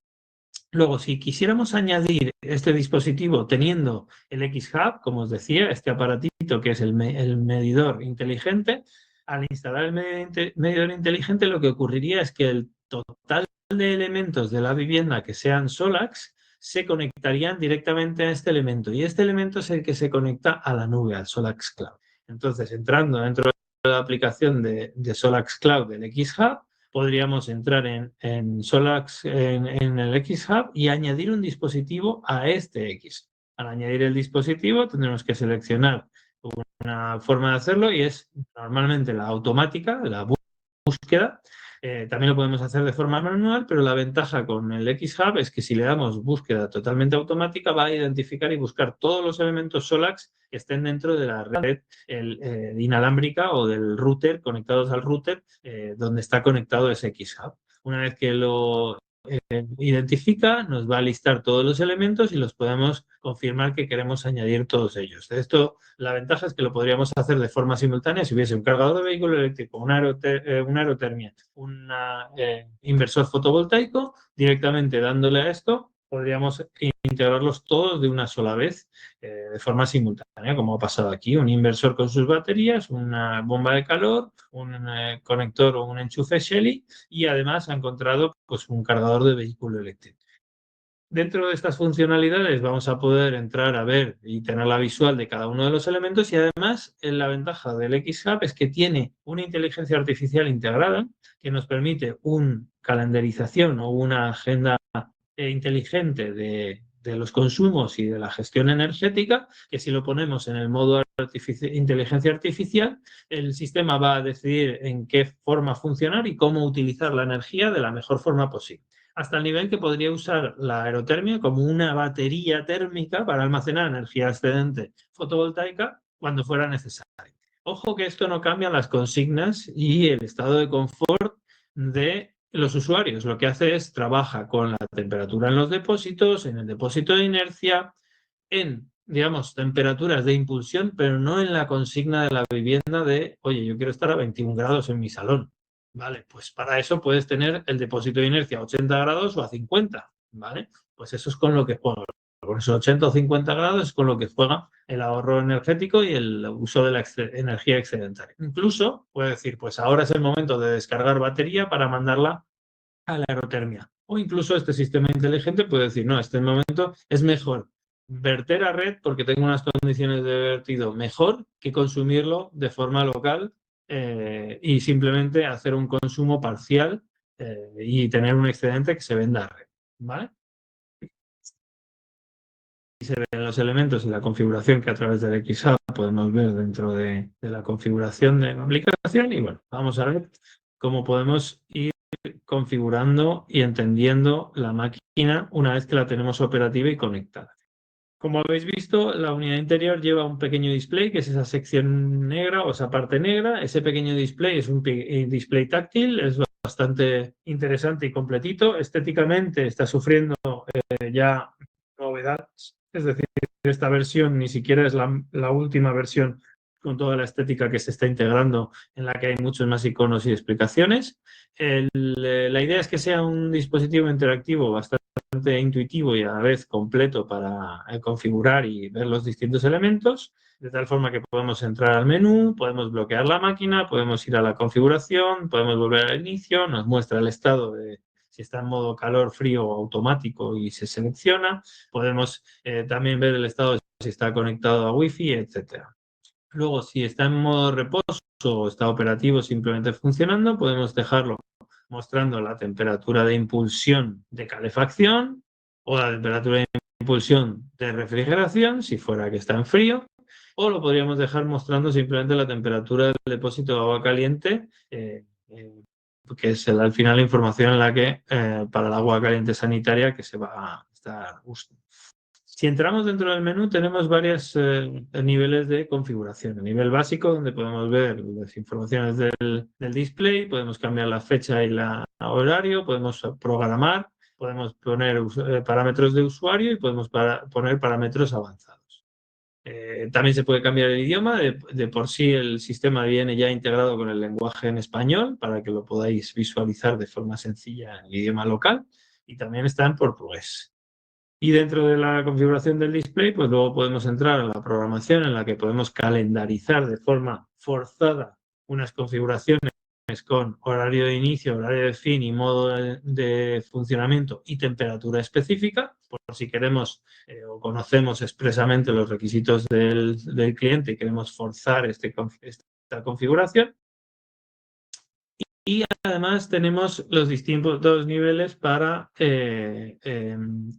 Luego, si quisiéramos añadir este dispositivo teniendo el X-Hub, como os decía, este aparatito que es el medidor inteligente, al instalar el medidor inteligente lo que ocurriría es que el total de elementos de la vivienda que sean SOLAX se conectarían directamente a este elemento y este elemento es el que se conecta a la nube, al SOLAX Cloud. Entonces, entrando dentro de la aplicación de SOLAX Cloud del X-Hub, podríamos entrar en SOLAX, en el X-Hub y añadir un dispositivo a este X. Al añadir el dispositivo tendremos que seleccionar una forma de hacerlo y es normalmente la automática, la búsqueda. También lo podemos hacer de forma manual, pero la ventaja con el X-Hub es que si le damos búsqueda totalmente automática va a identificar y buscar todos los elementos SOLAX que estén dentro de la red inalámbrica o del router, conectados al router donde está conectado ese X-Hub. Una vez que lo identifica, nos va a listar todos los elementos y los podemos confirmar que queremos añadir todos ellos. De esto, la ventaja es que lo podríamos hacer de forma simultánea si hubiese un cargador de vehículo eléctrico, una aerotermia, un inversor fotovoltaico, directamente dándole a esto, podríamos integrarlos todos de una sola vez de forma simultánea, como ha pasado aquí. Un inversor con sus baterías, una bomba de calor, un conector o un enchufe Shelly y además ha encontrado pues, un cargador de vehículo eléctrico. Dentro de estas funcionalidades vamos a poder entrar a ver y tener la visual de cada uno de los elementos y además la ventaja del X-Hub es que tiene una inteligencia artificial integrada que nos permite una calendarización o una agenda inteligente de los consumos y de la gestión energética, que si lo ponemos en el modo inteligencia artificial, el sistema va a decidir en qué forma funcionar y cómo utilizar la energía de la mejor forma posible. Hasta el nivel que podría usar la aerotermia como una batería térmica para almacenar energía excedente fotovoltaica cuando fuera necesario. Ojo que esto no cambia las consignas y el estado de confort de los usuarios. Lo que hace es trabaja con la temperatura en los depósitos, en el depósito de inercia, en, digamos, temperaturas de impulsión, pero no en la consigna de la vivienda de, oye, yo quiero estar a 21 grados en mi salón. Vale, pues para eso puedes tener el depósito de inercia a 80 grados o a 50, ¿vale? Pues eso es con lo que juega. Con esos 80 o 50 grados es con lo que juega el ahorro energético y el uso de la energía excedentaria. Incluso puede decir, pues ahora es el momento de descargar batería para mandarla a la aerotermia. O incluso este sistema inteligente puede decir, no, este momento es mejor verter a red porque tengo unas condiciones de vertido mejor que consumirlo de forma local y simplemente hacer un consumo parcial y tener un excedente que se venda a red. ¿Vale? Y se ven los elementos y la configuración que a través del X-Hub podemos ver dentro de la configuración de la aplicación. Y bueno, vamos a ver cómo podemos ir configurando y entendiendo la máquina una vez que la tenemos operativa y conectada. Como habéis visto, la unidad interior lleva un pequeño display, que es esa sección negra o esa parte negra. Ese pequeño display es un display táctil, es bastante interesante y completito. Estéticamente está sufriendo ya novedades, es decir, esta versión ni siquiera es la última versión con toda la estética que se está integrando, en la que hay muchos más iconos y explicaciones. La idea es que sea un dispositivo interactivo bastante intuitivo y a la vez completo para configurar y ver los distintos elementos, de tal forma que podemos entrar al menú, podemos bloquear la máquina, podemos ir a la configuración, podemos volver al inicio, nos muestra el estado de si está en modo calor, frío o automático y se selecciona. Podemos también ver el estado de si está conectado a Wi-Fi, etcétera. Luego, si está en modo reposo o está operativo simplemente funcionando, podemos dejarlo mostrando la temperatura de impulsión de calefacción o la temperatura de impulsión de refrigeración, si fuera que está en frío, o lo podríamos dejar mostrando simplemente la temperatura del depósito de agua caliente, que es al final la información en la que para el agua caliente sanitaria que se va a estar usando. Si entramos dentro del menú, tenemos varios niveles de configuración. El nivel básico, donde podemos ver las informaciones del display, podemos cambiar la fecha y el horario, podemos programar, podemos poner parámetros de usuario y podemos poner parámetros avanzados. También se puede cambiar el idioma. De por sí el sistema viene ya integrado con el lenguaje en español para que lo podáis visualizar de forma sencilla en el idioma local, y también está en portugués. Y dentro de la configuración del display, pues luego podemos entrar a la programación en la que podemos calendarizar de forma forzada unas configuraciones con horario de inicio, horario de fin y modo de funcionamiento y temperatura específica, por si queremos o conocemos expresamente los requisitos del cliente y queremos forzar esta configuración. Y además tenemos los distintos niveles para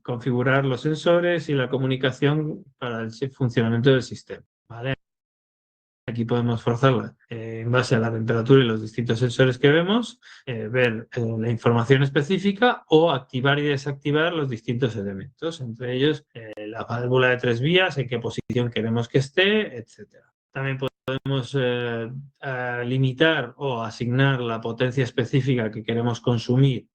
configurar los sensores y la comunicación para el funcionamiento del sistema, ¿vale? Aquí podemos forzarla en base a la temperatura y los distintos sensores que vemos, ver la información específica o activar y desactivar los distintos elementos, entre ellos la válvula de 3 vías, en qué posición queremos que esté, etcétera. También podemos limitar o asignar la potencia específica que queremos consumir,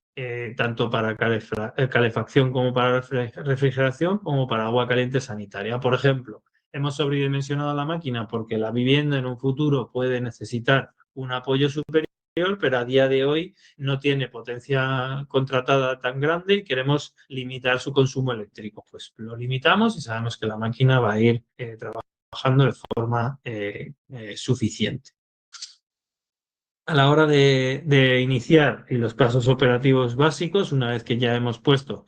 tanto para calefacción como para refrigeración, como para agua caliente sanitaria. Por ejemplo, hemos sobredimensionado la máquina porque la vivienda en un futuro puede necesitar un apoyo superior, pero a día de hoy no tiene potencia contratada tan grande y queremos limitar su consumo eléctrico. Pues lo limitamos y sabemos que la máquina va a ir trabajando de forma suficiente. A la hora de iniciar y los pasos operativos básicos, una vez que ya hemos puesto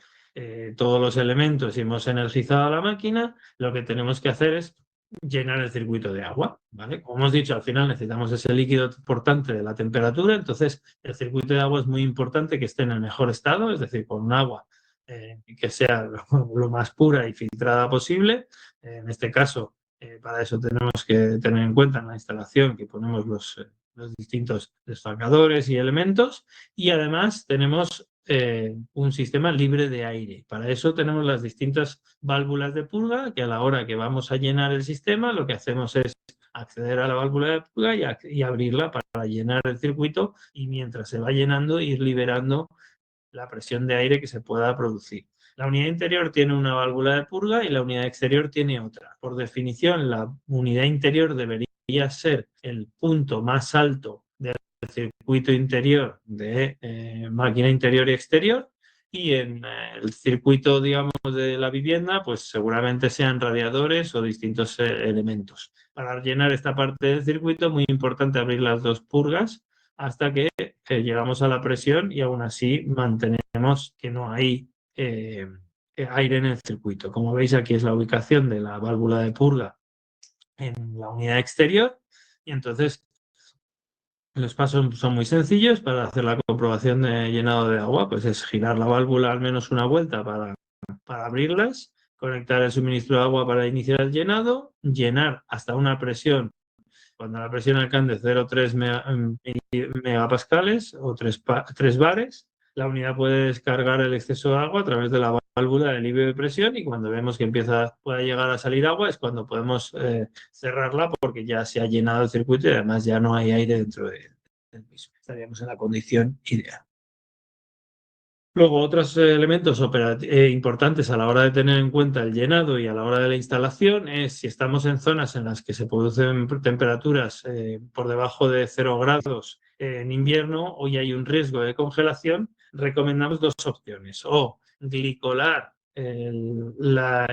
todos los elementos y hemos energizado la máquina, lo que tenemos que hacer es llenar el circuito de agua, ¿vale? Como hemos dicho, al final necesitamos ese líquido importante de la temperatura, entonces el circuito de agua es muy importante que esté en el mejor estado, es decir, con un agua que sea lo más pura y filtrada posible. En este caso, para eso tenemos que tener en cuenta en la instalación que ponemos los distintos destacadores y elementos, y además tenemos un sistema libre de aire. Para eso tenemos las distintas válvulas de purga, que a la hora que vamos a llenar el sistema, lo que hacemos es acceder a la válvula de purga y abrirla para llenar el circuito, y mientras se va llenando ir liberando la presión de aire que se pueda producir. La unidad interior tiene una válvula de purga y la unidad exterior tiene otra. Por definición, la unidad interior debería ser el punto más alto del circuito interior de máquina interior y exterior, y en el circuito, digamos, de la vivienda, pues seguramente sean radiadores o distintos elementos. Para llenar esta parte del circuito es muy importante abrir las dos purgas hasta que llegamos a la presión y aún así mantenemos que no hay aire en el circuito. Como veis, aquí es la ubicación de la válvula de purga en la unidad exterior, y entonces los pasos son muy sencillos. Para hacer la comprobación de llenado de agua, pues es girar la válvula al menos una vuelta para abrirlas, conectar el suministro de agua para iniciar el llenado, llenar hasta una presión. Cuando la presión alcance 0,3 megapascales o 3 bares, la unidad puede descargar el exceso de agua a través de la válvula de alivio de presión, y cuando vemos que puede llegar a salir agua es cuando podemos cerrarla, porque ya se ha llenado el circuito y además ya no hay aire dentro del mismo. Estaríamos en la condición ideal. Luego, otros elementos importantes a la hora de tener en cuenta el llenado y a la hora de la instalación es si estamos en zonas en las que se producen temperaturas por debajo de 0 grados en invierno, hoy hay un riesgo de congelación, recomendamos dos opciones: o glicolar el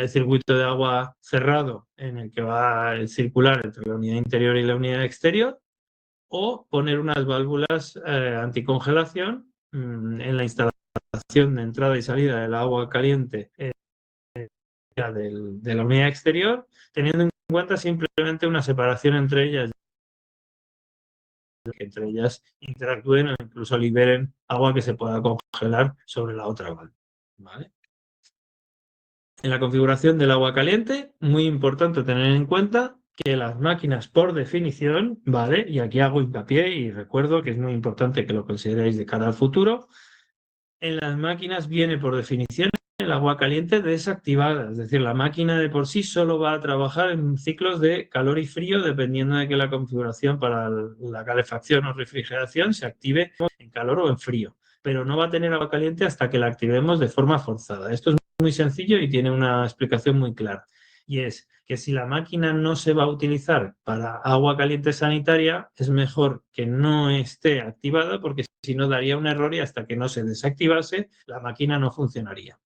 circuito de agua cerrado en el que va a circular entre la unidad interior y la unidad exterior, o poner unas válvulas anticongelación en la instalación de entrada y salida del agua caliente de la unidad exterior, teniendo en cuenta simplemente una separación entre ellas, que entre ellas interactúen o incluso liberen agua que se pueda congelar sobre la otra válvula. ¿Vale? En la configuración del agua caliente, muy importante tener en cuenta que las máquinas, por definición, ¿vale? Y aquí hago hincapié y recuerdo que es muy importante que lo consideréis de cara al futuro. En las máquinas viene por definición el agua caliente desactivada, es decir, la máquina de por sí solo va a trabajar en ciclos de calor y frío dependiendo de que la configuración para la calefacción o refrigeración se active en calor o en frío, pero no va a tener agua caliente hasta que la activemos de forma forzada. Esto es muy sencillo y tiene una explicación muy clara, y es que si la máquina no se va a utilizar para agua caliente sanitaria, es mejor que no esté activada, porque si no daría un error y hasta que no se desactivase, la máquina no funcionaría.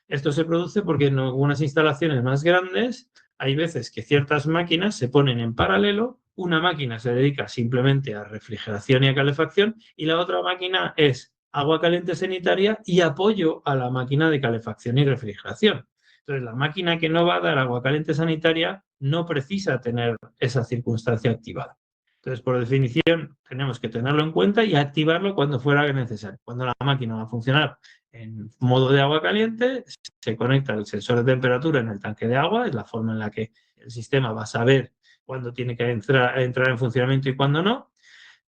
Esto se produce porque en algunas instalaciones más grandes hay veces que ciertas máquinas se ponen en paralelo. Una máquina se dedica simplemente a refrigeración y a calefacción y la otra máquina es agua caliente sanitaria y apoyo a la máquina de calefacción y refrigeración. Entonces, la máquina que no va a dar agua caliente sanitaria no precisa tener esa circunstancia activada. Entonces, por definición, tenemos que tenerlo en cuenta y activarlo cuando fuera necesario. Cuando la máquina va a funcionar en modo de agua caliente, se conecta el sensor de temperatura en el tanque de agua, es la forma en la que el sistema va a saber cuándo tiene que entrar en funcionamiento y cuándo no.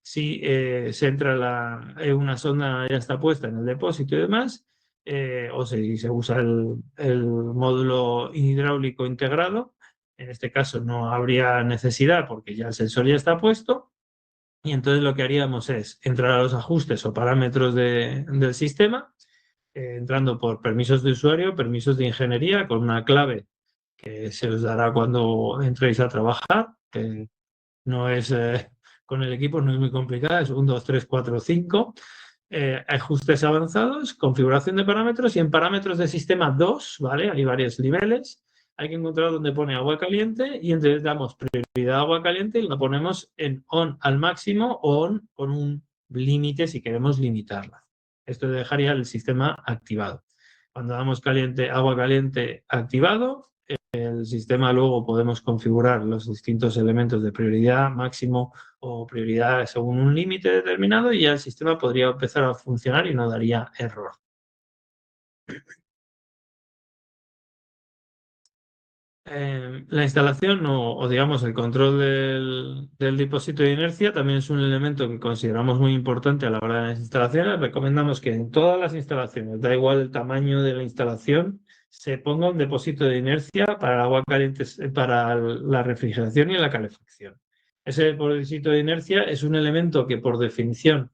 Si se entra una sonda ya está puesta en el depósito y demás, o si se usa el módulo hidráulico integrado, en este caso no habría necesidad porque ya el sensor ya está puesto, y entonces lo que haríamos es entrar a los ajustes o parámetros del sistema, entrando por permisos de usuario, permisos de ingeniería, con una clave que se os dará cuando entréis a trabajar, que no es, con el equipo no es muy complicada, es 1, 2, 3, 4, 5. Ajustes avanzados, configuración de parámetros, y en parámetros de sistema 2, ¿vale? Hay varios niveles. Hay que encontrar donde pone agua caliente y entonces damos prioridad a agua caliente y la ponemos en on al máximo o on con un límite si queremos limitarla. Esto dejaría el sistema activado. Cuando damos agua caliente activado, el sistema luego podemos configurar los distintos elementos de prioridad, máximo o prioridad según un límite determinado, y ya el sistema podría empezar a funcionar y no daría error. La instalación o digamos el control del depósito de inercia también es un elemento que consideramos muy importante a la hora de las instalaciones. Recomendamos que en todas las instalaciones, da igual el tamaño de la instalación, se ponga un depósito de inercia para el agua caliente, para la refrigeración y la calefacción. Ese depósito de inercia es un elemento que por definición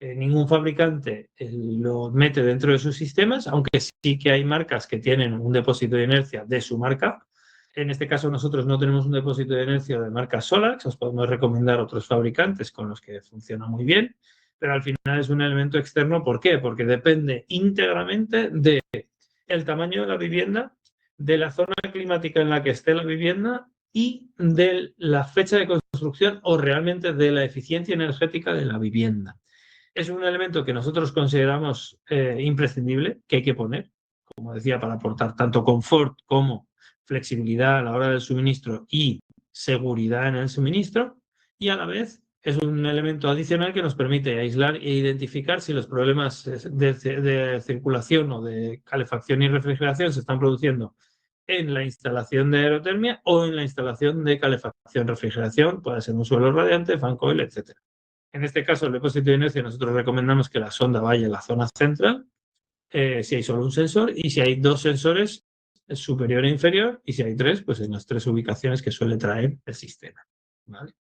ningún fabricante lo mete dentro de sus sistemas, aunque sí que hay marcas que tienen un depósito de inercia de su marca. En este caso nosotros no tenemos un depósito de inercia de marca Solax, os podemos recomendar otros fabricantes con los que funciona muy bien, pero al final es un elemento externo. ¿Por qué? Porque depende íntegramente del tamaño de la vivienda, de la zona climática en la que esté la vivienda y de la fecha de construcción o realmente de la eficiencia energética de la vivienda. Es un elemento que nosotros consideramos imprescindible, que hay que poner, como decía, para aportar tanto confort como flexibilidad a la hora del suministro y seguridad en el suministro, y a la vez es un elemento adicional que nos permite aislar e identificar si los problemas de circulación o de calefacción y refrigeración se están produciendo en la instalación de aerotermia o en la instalación de calefacción-refrigeración, puede ser un suelo radiante, fan coil, etc. En este caso, el depósito de inercia, nosotros recomendamos que la sonda vaya a la zona central, si hay solo un sensor, y si hay dos sensores, superior e inferior, y si hay tres, pues en las tres ubicaciones que suele traer el sistema. ¿Vale?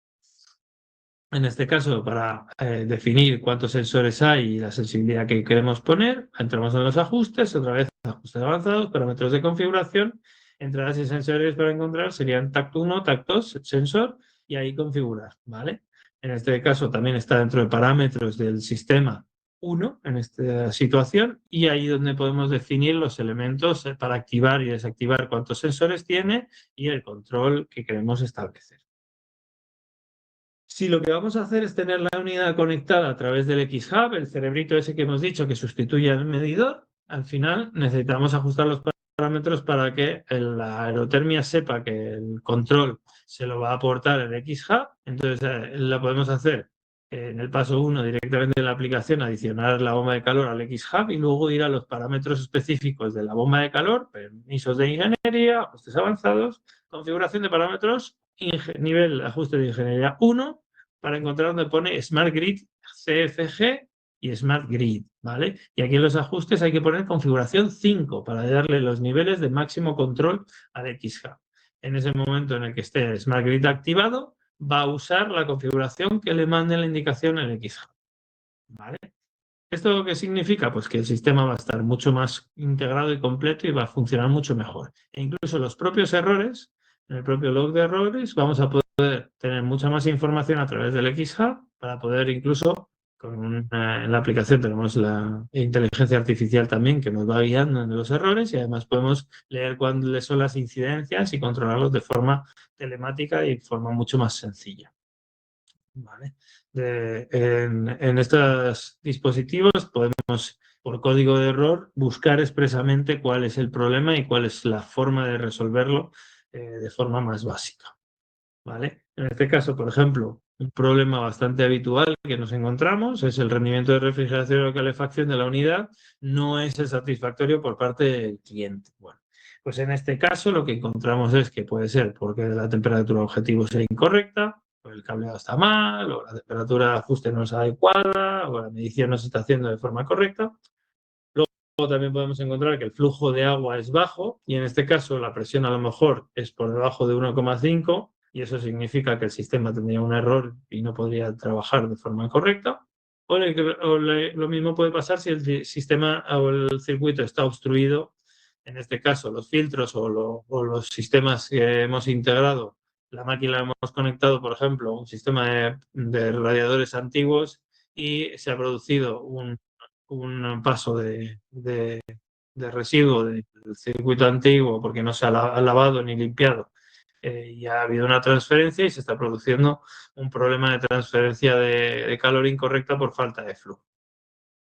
En este caso, para definir cuántos sensores hay y la sensibilidad que queremos poner, entramos en los ajustes, otra vez ajustes avanzados, parámetros de configuración, entradas y sensores para encontrar serían tacto 1, tacto 2, sensor, y ahí configurar, ¿vale? En este caso también está dentro de parámetros del sistema 1 en esta situación, y ahí donde podemos definir los elementos para activar y desactivar cuántos sensores tiene y el control que queremos establecer. Si lo que vamos a hacer es tener la unidad conectada a través del X-Hub, el cerebrito ese que hemos dicho que sustituye al medidor, al final necesitamos ajustar los parámetros para que la aerotermia sepa que el control se lo va a aportar el X-Hub. Entonces la podemos hacer en el paso 1 directamente en la aplicación, adicionar la bomba de calor al X-Hub y luego ir a los parámetros específicos de la bomba de calor, permisos de ingeniería, ajustes avanzados, configuración de parámetros, nivel ajuste de ingeniería 1, para encontrar donde pone Smart Grid CFG y Smart Grid, ¿vale? Y aquí en los ajustes hay que poner configuración 5 para darle los niveles de máximo control al X-Hub. En ese momento en el que esté Smart Grid activado, va a usar la configuración que le mande la indicación el X-Hub, ¿vale? ¿Esto qué significa? Pues que el sistema va a estar mucho más integrado y completo y va a funcionar mucho mejor. E incluso los propios errores, en el propio log de errores, vamos a poder tener mucha más información a través del X-Hub para poder incluso, en la aplicación tenemos la inteligencia artificial también que nos va guiando en los errores y además podemos leer cuáles son las incidencias y controlarlos de forma telemática y de forma mucho más sencilla. ¿Vale? En estos dispositivos podemos, por código de error, buscar expresamente cuál es el problema y cuál es la forma de resolverlo de forma más básica. ¿Vale? En este caso, por ejemplo, un problema bastante habitual que nos encontramos es el rendimiento de refrigeración o calefacción de la unidad no es el satisfactorio por parte del cliente. Bueno, pues en este caso lo que encontramos es que puede ser porque la temperatura objetivo sea incorrecta, o el cableado está mal, o la temperatura de ajuste no es adecuada, o la medición no se está haciendo de forma correcta. Luego también podemos encontrar que el flujo de agua es bajo y en este caso la presión a lo mejor es por debajo de 1,5 y eso significa que el sistema tendría un error y no podría trabajar de forma correcta. Lo mismo puede pasar si el sistema o el circuito está obstruido. En este caso, los filtros o los sistemas que hemos integrado, la máquina la hemos conectado, por ejemplo, a un sistema de radiadores antiguos y se ha producido un paso de residuo del circuito antiguo porque no se ha lavado ni limpiado y ha habido una transferencia y se está produciendo un problema de transferencia de calor incorrecta por falta de flujo.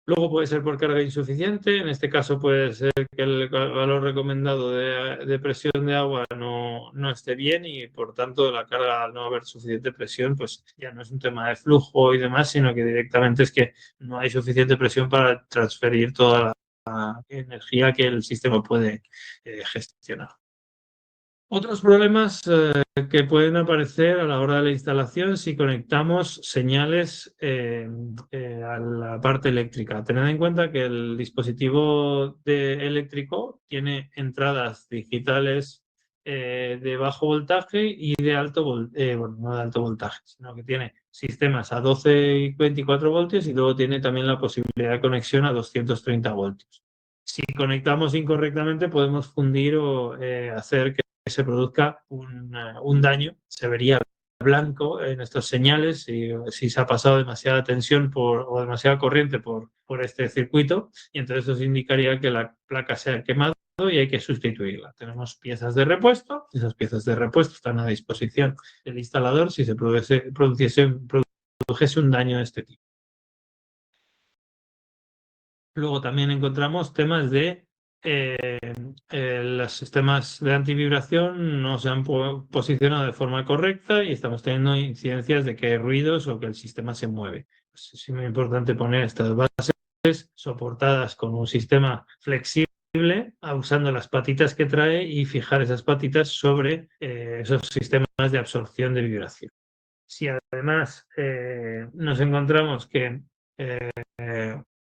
Luego puede ser por carga insuficiente, en este caso puede ser que el valor recomendado de presión de agua no esté bien y por tanto la carga al no haber suficiente presión pues ya no es un tema de flujo y demás, sino que directamente es que no hay suficiente presión para transferir toda la energía que el sistema puede gestionar. Otros problemas que pueden aparecer a la hora de la instalación si conectamos señales a la parte eléctrica. Tened en cuenta que el dispositivo eléctrico tiene entradas digitales de bajo voltaje y de alto voltaje, bueno, no de alto voltaje, sino que tiene sistemas a 12 y 24 voltios y luego tiene también la posibilidad de conexión a 230 voltios. Si conectamos incorrectamente podemos fundir o hacer que se produzca un daño, se vería blanco en estas señales si se ha pasado demasiada tensión o demasiada corriente por este circuito y entonces eso indicaría que la placa se ha quemado y hay que sustituirla. Tenemos piezas de repuesto, esas piezas de repuesto están a disposición del instalador si se produjese un daño de este tipo. Luego también encontramos temas de los sistemas de antivibración no se han posicionado de forma correcta y estamos teniendo incidencias de que hay ruidos o que el sistema se mueve. Pues es muy importante poner estas bases soportadas con un sistema flexible usando las patitas que trae y fijar esas patitas sobre esos sistemas de absorción de vibración. Si además nos encontramos que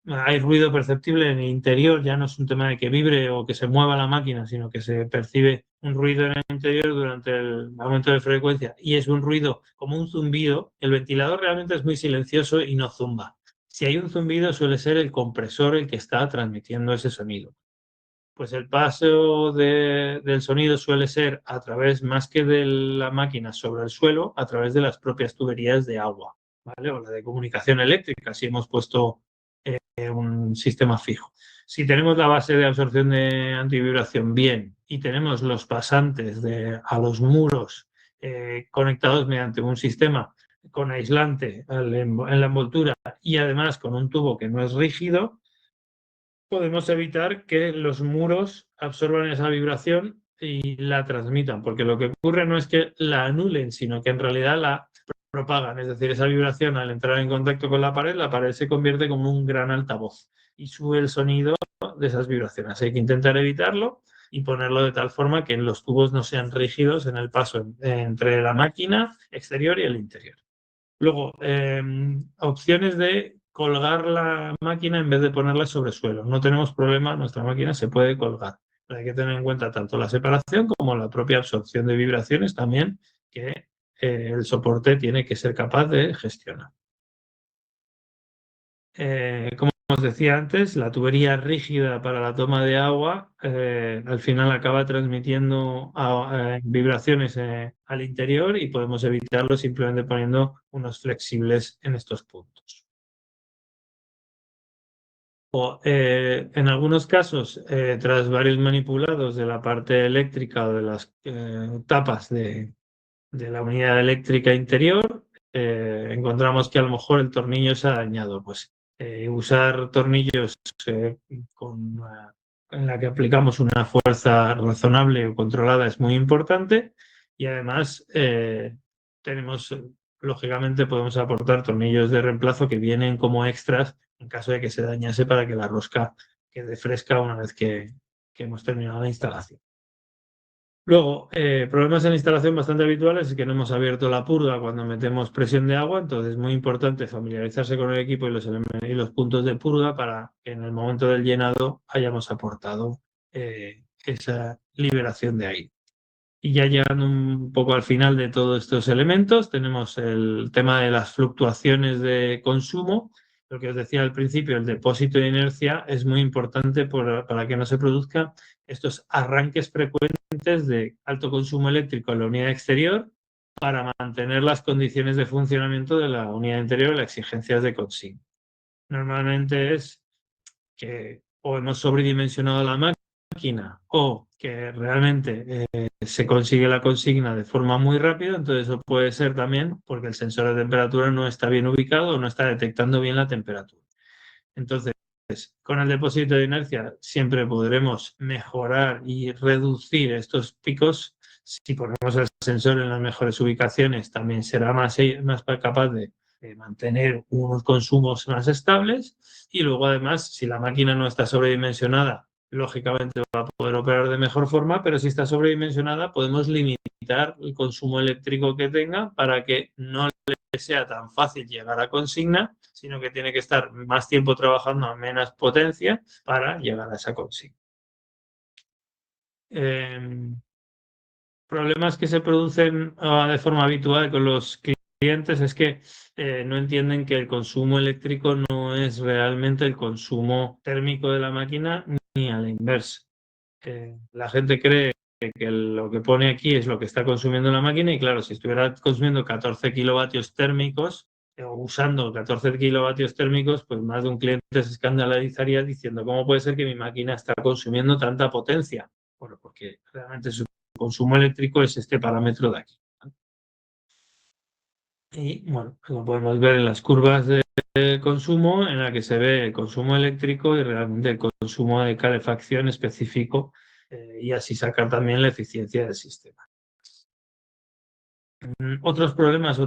hay ruido perceptible en el interior, ya no es un tema de que vibre o que se mueva la máquina, sino que se percibe un ruido en el interior durante el aumento de frecuencia y es un ruido como un zumbido. El ventilador realmente es muy silencioso y no zumba. Si hay un zumbido suele ser el compresor el que está transmitiendo ese sonido. Pues el paso del sonido suele ser a través, más que de la máquina sobre el suelo, a través de las propias tuberías de agua, ¿vale? O la de comunicación eléctrica, si hemos puesto un sistema fijo. Si tenemos la base de absorción de antivibración bien y tenemos los pasantes a los muros conectados mediante un sistema con aislante en la envoltura y además con un tubo que no es rígido, podemos evitar que los muros absorban esa vibración y la transmitan, porque lo que ocurre no es que la anulen, sino que en realidad la propagan. Es decir, esa vibración al entrar en contacto con la pared se convierte como un gran altavoz y sube el sonido de esas vibraciones. Hay que intentar evitarlo y ponerlo de tal forma que los tubos no sean rígidos en el paso entre la máquina exterior y el interior. Luego, opciones de colgar la máquina en vez de ponerla sobre suelo. No tenemos problema, nuestra máquina se puede colgar. Pero hay que tener en cuenta tanto la separación como la propia absorción de vibraciones también que el soporte tiene que ser capaz de gestionar. Como os decía antes, la tubería rígida para la toma de agua al final acaba transmitiendo vibraciones al interior y podemos evitarlo simplemente poniendo unos flexibles en estos puntos. En algunos casos, tras varios manipulados de la parte eléctrica o de las tapas de la unidad eléctrica interior, encontramos que a lo mejor el tornillo se ha dañado. Pues usar tornillos en la que aplicamos una fuerza razonable o controlada es muy importante y además lógicamente podemos aportar tornillos de reemplazo que vienen como extras en caso de que se dañase para que la rosca quede fresca una vez que hemos terminado la instalación. Luego, problemas en la instalación bastante habituales es que no hemos abierto la purga cuando metemos presión de agua, entonces es muy importante familiarizarse con el equipo y los puntos de purga para que en el momento del llenado hayamos aportado esa liberación de aire. Y ya llegando un poco al final de todos estos elementos, tenemos el tema de las fluctuaciones de consumo. Lo que os decía al principio, el depósito de inercia es muy importante para que no se produzcan estos arranques frecuentes de alto consumo eléctrico en la unidad exterior para mantener las condiciones de funcionamiento de la unidad interior y las exigencias de consigna. Normalmente es que o hemos sobredimensionado la máquina o que realmente se consigue la consigna de forma muy rápida, entonces eso puede ser también porque el sensor de temperatura no está bien ubicado o no está detectando bien la temperatura. Entonces, con el depósito de inercia siempre podremos mejorar y reducir estos picos. Si ponemos el sensor en las mejores ubicaciones, también será más capaz de mantener unos consumos más estables y luego además, si la máquina no está sobredimensionada, lógicamente va a poder operar de mejor forma, pero si está sobredimensionada podemos limitar el consumo eléctrico que tenga para que no le sea tan fácil llegar a consigna, sino que tiene que estar más tiempo trabajando a menos potencia para llegar a esa consigna. Problemas que se producen de forma habitual con los clientes es que no entienden que el consumo eléctrico no es realmente el consumo térmico de la máquina ni a la inversa. La gente cree que lo que pone aquí es lo que está consumiendo la máquina y claro, si estuviera consumiendo 14 kilovatios térmicos o usando 14 kilovatios térmicos, pues más de un cliente se escandalizaría diciendo ¿cómo puede ser que mi máquina está consumiendo tanta potencia? Bueno, porque realmente su consumo eléctrico es este parámetro de aquí. Y bueno, como podemos ver en las curvas de consumo, en la que se ve el consumo eléctrico y realmente el consumo de calefacción específico y así sacar también la eficiencia del sistema. Otros problemas,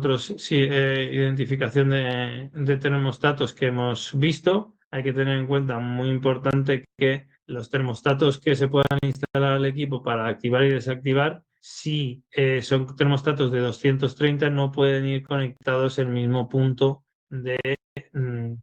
identificación de termostatos que hemos visto, hay que tener en cuenta, muy importante, que los termostatos que se puedan instalar al equipo para activar y desactivar, si son termostatos de 230, no pueden ir conectados en el mismo punto de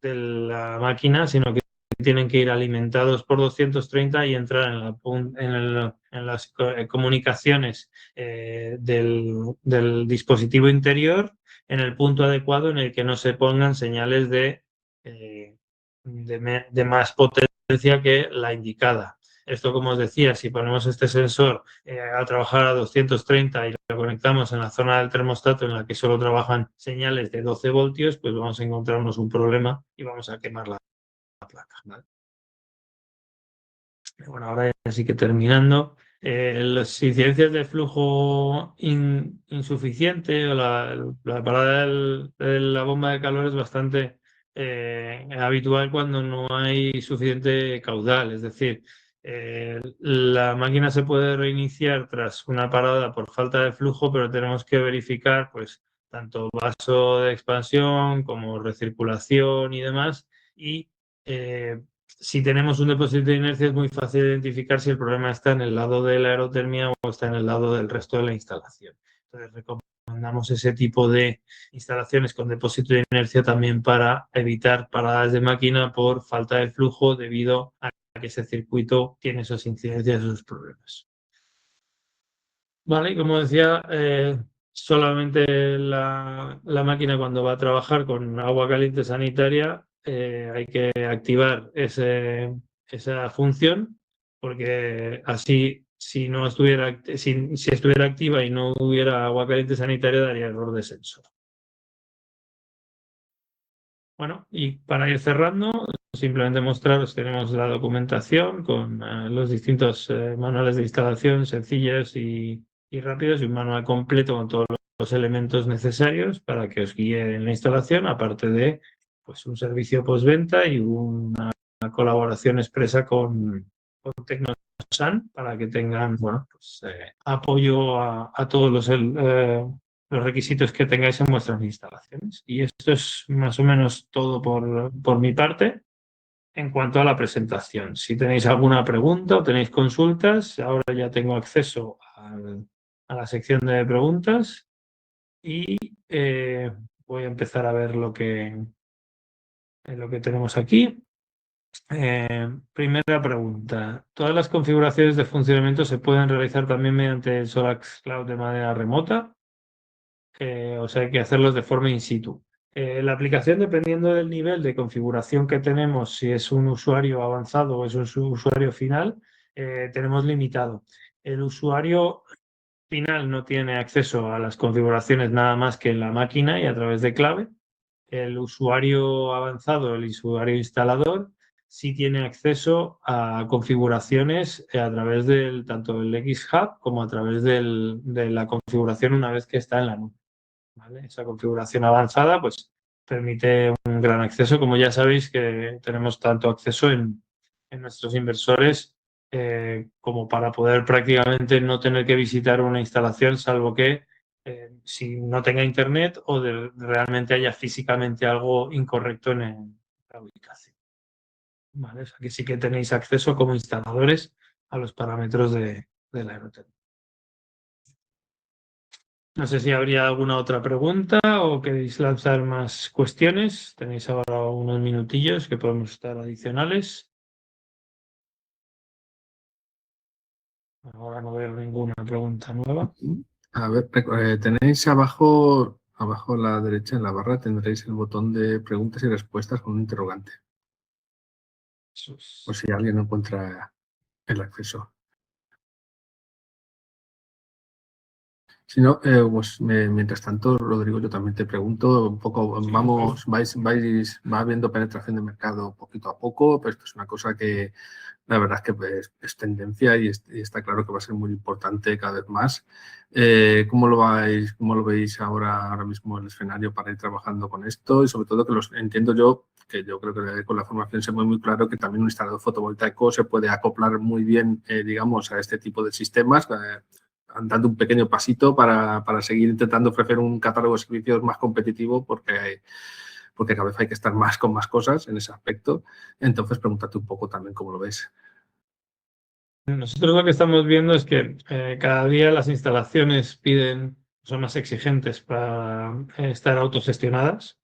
la máquina, sino que tienen que ir alimentados por 230 y entrar en las comunicaciones del dispositivo interior en el punto adecuado en el que no se pongan señales de más potencia que la indicada. Esto, como os decía, si ponemos este sensor a trabajar a 230 y lo conectamos en la zona del termostato en la que solo trabajan señales de 12 voltios, pues vamos a encontrarnos un problema y vamos a quemar la placa, ¿vale? Bueno, ahora ya sí que terminando. Las incidencias de flujo insuficiente o la parada de la bomba de calor es bastante habitual cuando no hay suficiente caudal. Es decir, la máquina se puede reiniciar tras una parada por falta de flujo, pero tenemos que verificar pues, tanto vaso de expansión como recirculación y demás. Y si tenemos un depósito de inercia es muy fácil identificar si el problema está en el lado de la aerotermia o está en el lado del resto de la instalación. Entonces recomendamos ese tipo de instalaciones con depósito de inercia también para evitar paradas de máquina por falta de flujo debido a que ese circuito tiene esas incidencias, esos problemas. Vale, y como decía, solamente la máquina cuando va a trabajar con agua caliente sanitaria hay que activar esa función porque así si estuviera activa y no hubiera agua caliente sanitaria daría error de sensor. Bueno, y para ir cerrando, simplemente mostraros, tenemos la documentación con los distintos manuales de instalación sencillos y rápidos y un manual completo con todos los elementos necesarios para que os guíe en la instalación, aparte de pues, un servicio postventa y una colaboración expresa con Tecnosan para que tengan bueno, pues, apoyo a todos los requisitos que tengáis en vuestras instalaciones. Y esto es más o menos todo por mi parte en cuanto a la presentación. Si tenéis alguna pregunta o tenéis consultas, ahora ya tengo acceso a la sección de preguntas y voy a empezar a ver lo que tenemos aquí. Primera pregunta. ¿Todas las configuraciones de funcionamiento se pueden realizar también mediante el Solax Cloud de manera remota? O sea, hay que hacerlos de forma in situ. La aplicación, dependiendo del nivel de configuración que tenemos, si es un usuario avanzado o es un usuario final, tenemos limitado. El usuario final no tiene acceso a las configuraciones nada más que en la máquina y a través de clave. El usuario avanzado, el usuario instalador, sí tiene acceso a configuraciones a través tanto del X-Hub como a través de la configuración una vez que está en la nube. ¿Vale? Esa configuración avanzada pues, permite un gran acceso. Como ya sabéis que tenemos tanto acceso en nuestros inversores como para poder prácticamente no tener que visitar una instalación, salvo que si no tenga internet o realmente haya físicamente algo incorrecto en la ubicación. ¿Vale? O sea que sí que tenéis acceso como instaladores a los parámetros de la aerotermia. No sé si habría alguna otra pregunta o queréis lanzar más cuestiones. Tenéis ahora unos minutillos que podemos estar adicionales. Ahora no veo ninguna pregunta nueva. A ver, tenéis abajo a la derecha en la barra, tendréis el botón de preguntas y respuestas con un interrogante. Por si alguien no encuentra el acceso. Si no, pues mientras tanto, Rodrigo, yo también te pregunto un poco, va viendo penetración de mercado poquito a poco, pero esto es una cosa que la verdad es que es tendencia y está claro que va a ser muy importante cada vez más. ¿Cómo lo veis ahora mismo en el escenario para ir trabajando con esto? Y sobre todo entiendo yo, que yo creo que con la formación se ve muy claro que también un instalador fotovoltaico se puede acoplar muy bien, digamos, a este tipo de sistemas, dando un pequeño pasito para seguir intentando ofrecer un catálogo de servicios más competitivo porque cada vez hay que estar más con más cosas en ese aspecto. Entonces, pregúntate un poco también cómo lo ves. Nosotros lo que estamos viendo es que cada día las instalaciones son más exigentes para estar autogestionadas.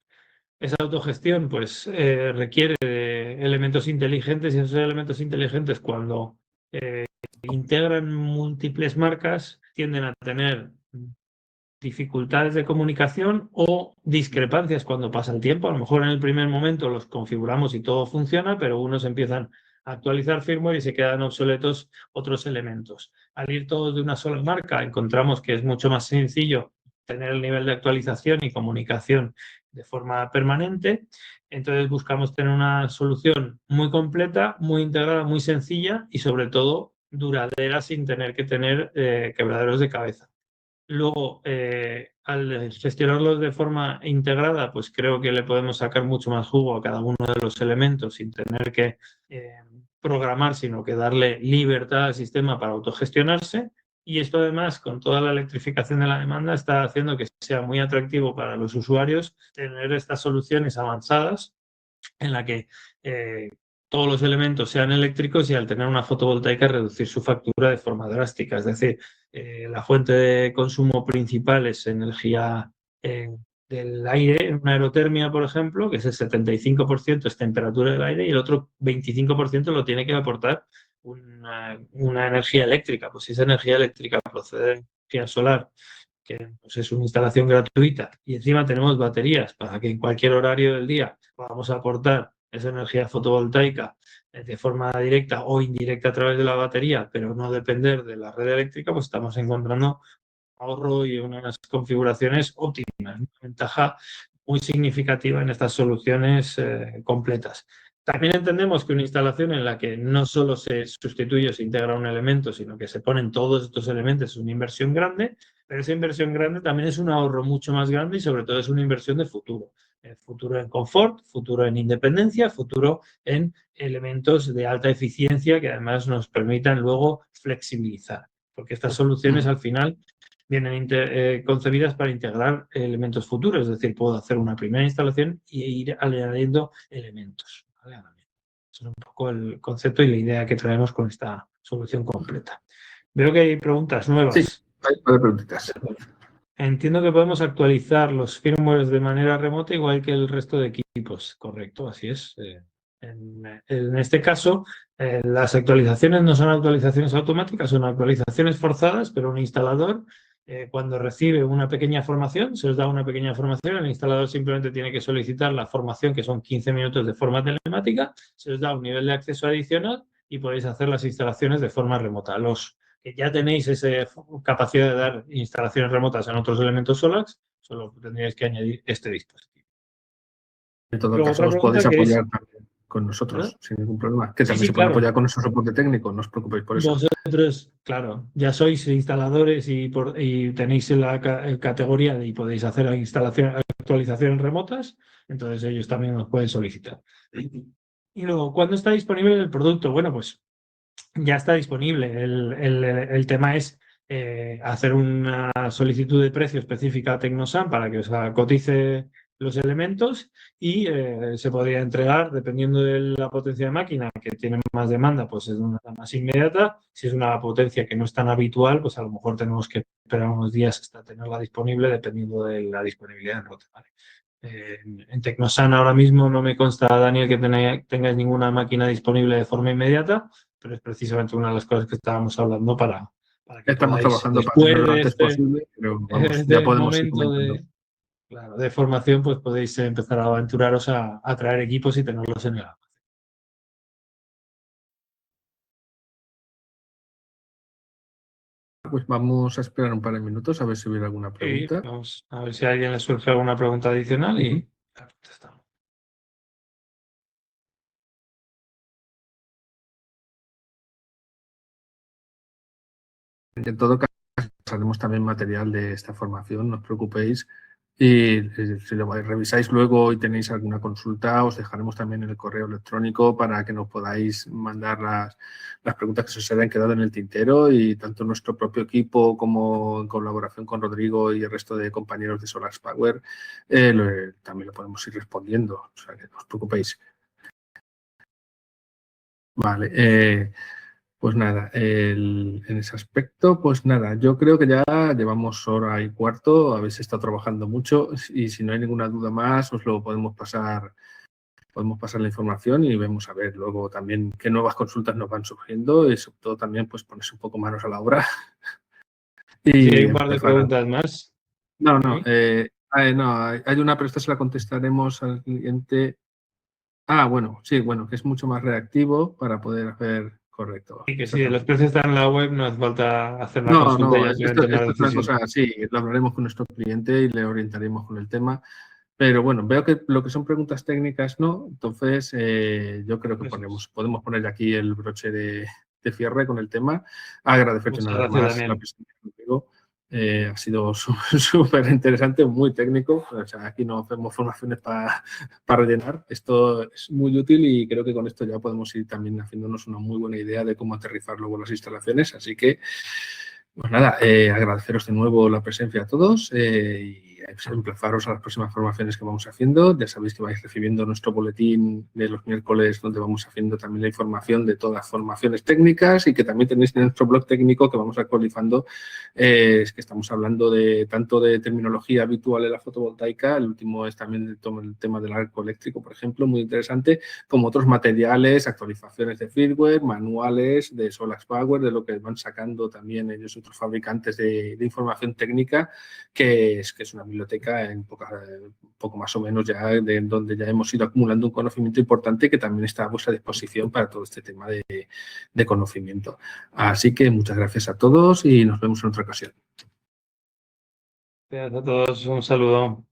Esa autogestión pues requiere de elementos inteligentes, y esos elementos inteligentes, cuando integran múltiples marcas, tienden a tener dificultades de comunicación o discrepancias cuando pasa el tiempo. A lo mejor en el primer momento los configuramos y todo funciona, pero unos empiezan a actualizar firmware y se quedan obsoletos otros elementos. Al ir todos de una sola marca, encontramos que es mucho más sencillo tener el nivel de actualización y comunicación de forma permanente. Entonces buscamos tener una solución muy completa, muy integrada, muy sencilla y sobre todo duradera, sin tener que tener quebraderos de cabeza. Luego, al gestionarlos de forma integrada, pues creo que le podemos sacar mucho más jugo a cada uno de los elementos sin tener que programar, sino que darle libertad al sistema para autogestionarse. Y esto además, con toda la electrificación de la demanda, está haciendo que sea muy atractivo para los usuarios tener estas soluciones avanzadas en la que todos los elementos sean eléctricos y al tener una fotovoltaica reducir su factura de forma drástica. Es decir, la fuente de consumo principal es energía del aire, en una aerotermia, por ejemplo, que es el 75% es temperatura del aire y el otro 25% lo tiene que aportar una energía eléctrica. Pues si esa energía eléctrica procede de energía solar, que pues, es una instalación gratuita, y encima tenemos baterías para que en cualquier horario del día podamos aportar esa energía fotovoltaica de forma directa o indirecta a través de la batería, pero no depender de la red eléctrica, pues estamos encontrando ahorro y unas configuraciones óptimas, una ventaja muy significativa en estas soluciones completas. También entendemos que una instalación en la que no solo se sustituye o se integra un elemento, sino que se ponen todos estos elementos es una inversión grande, pero esa inversión grande también es un ahorro mucho más grande y sobre todo es una inversión de futuro. Futuro en confort, futuro en independencia, futuro en elementos de alta eficiencia que además nos permitan luego flexibilizar. Porque estas soluciones al final vienen concebidas para integrar elementos futuros, es decir, puedo hacer una primera instalación e ir añadiendo elementos. ¿Vale? Eso es un poco el concepto y la idea que traemos con esta solución completa. Veo que hay preguntas nuevas. Sí, hay preguntitas. Entiendo que podemos actualizar los firmwares de manera remota igual que el resto de equipos. Correcto, así es. En este caso, las actualizaciones no son actualizaciones automáticas, son actualizaciones forzadas, pero un instalador, cuando recibe una pequeña formación, se os da una pequeña formación, el instalador simplemente tiene que solicitar la formación, que son 15 minutos de forma telemática, se os da un nivel de acceso adicional y podéis hacer las instalaciones de forma remota. Los que ya tenéis esa capacidad de dar instalaciones remotas en otros elementos SOLAX, solo tendríais que añadir este dispositivo. En todo caso, os podéis apoyar también con nosotros, sin ningún problema. Que también se puede apoyar con nuestro soporte técnico, no os preocupéis por eso. Vosotros, claro, ya sois instaladores y tenéis la categoría y podéis hacer actualizaciones remotas, entonces ellos también nos pueden solicitar. Y luego, ¿cuándo está disponible el producto? Bueno, pues ya está disponible. El tema es hacer una solicitud de precio específica a Tecnosan para que os cotice los elementos y se podría entregar, dependiendo de la potencia de máquina, que tiene más demanda, pues es una más inmediata. Si es una potencia que no es tan habitual, pues a lo mejor tenemos que esperar unos días hasta tenerla disponible, dependiendo de la disponibilidad en lote. ¿Vale? En Tecnosan ahora mismo no me consta, Daniel, que tengáis ninguna máquina disponible de forma inmediata, pero es precisamente una de las cosas que estábamos hablando para que estamos trabajando para hacerlo lo antes posible, pero vamos, ya podemos ir comentando. De formación, pues podéis empezar a aventuraros a traer equipos y tenerlos en el almacén. Pues vamos a esperar un par de minutos a ver si hubiera alguna pregunta. Sí, vamos a ver si a alguien le surge alguna pregunta adicional y la contestamos. En todo caso, haremos también material de esta formación, no os preocupéis. Y si lo revisáis luego y tenéis alguna consulta, os dejaremos también en el correo electrónico para que nos podáis mandar las preguntas que se os hayan quedado en el tintero, y tanto nuestro propio equipo como en colaboración con Rodrigo y el resto de compañeros de Solax Power también lo podemos ir respondiendo. O sea, que no os preocupéis. Vale. Pues nada, en ese aspecto, pues nada, yo creo que ya llevamos hora y cuarto, habéis estado trabajando mucho y si no hay ninguna duda más, os lo podemos pasar podemos pasar la información y vemos a ver luego también qué nuevas consultas nos van surgiendo y sobre todo también pues ponerse un poco manos a la obra. Sí, Y hay un par de preguntas más. No, ¿Sí? hay una, pero esta se la contestaremos al cliente. Bueno, sí, bueno, que es mucho más reactivo para poder hacer correcto. Y que si los precios están en la web, no hace falta hacer una No, consulta y ya esto tomar la es una decisión. cosa, sí, lo hablaremos con nuestro cliente y le orientaremos con el tema. Pero bueno, veo que lo que son preguntas técnicas no, entonces yo creo que podemos poner aquí el broche de cierre con el tema. Agradecerte Muchas una vez gracias, más la Daniel. presentación contigo. Ha sido súper interesante, muy técnico. O sea, aquí no hacemos formaciones para rellenar. Esto es muy útil y creo que con esto ya podemos ir también haciéndonos una muy buena idea de cómo aterrizar luego las instalaciones. Así que, pues nada, agradeceros de nuevo la presencia a todos y emplazaros a las próximas formaciones que vamos haciendo. Ya sabéis que vais recibiendo nuestro boletín de los miércoles donde vamos haciendo también la información de todas las formaciones técnicas y que también tenéis en nuestro blog técnico que vamos actualizando. Es que estamos hablando de tanto de terminología habitual en la fotovoltaica, el último es también el tema del arco eléctrico, por ejemplo, muy interesante, como otros materiales, actualizaciones de firmware, manuales de Solax Power, de lo que van sacando también ellos otros fabricantes de información técnica, que es una biblioteca en poco más o menos ya de donde ya hemos ido acumulando un conocimiento importante que también está a vuestra disposición para todo este tema de conocimiento. Así que muchas gracias a todos y nos vemos en otra ocasión. Gracias a todos, un saludo.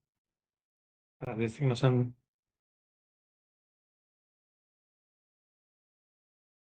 Gracias que nos han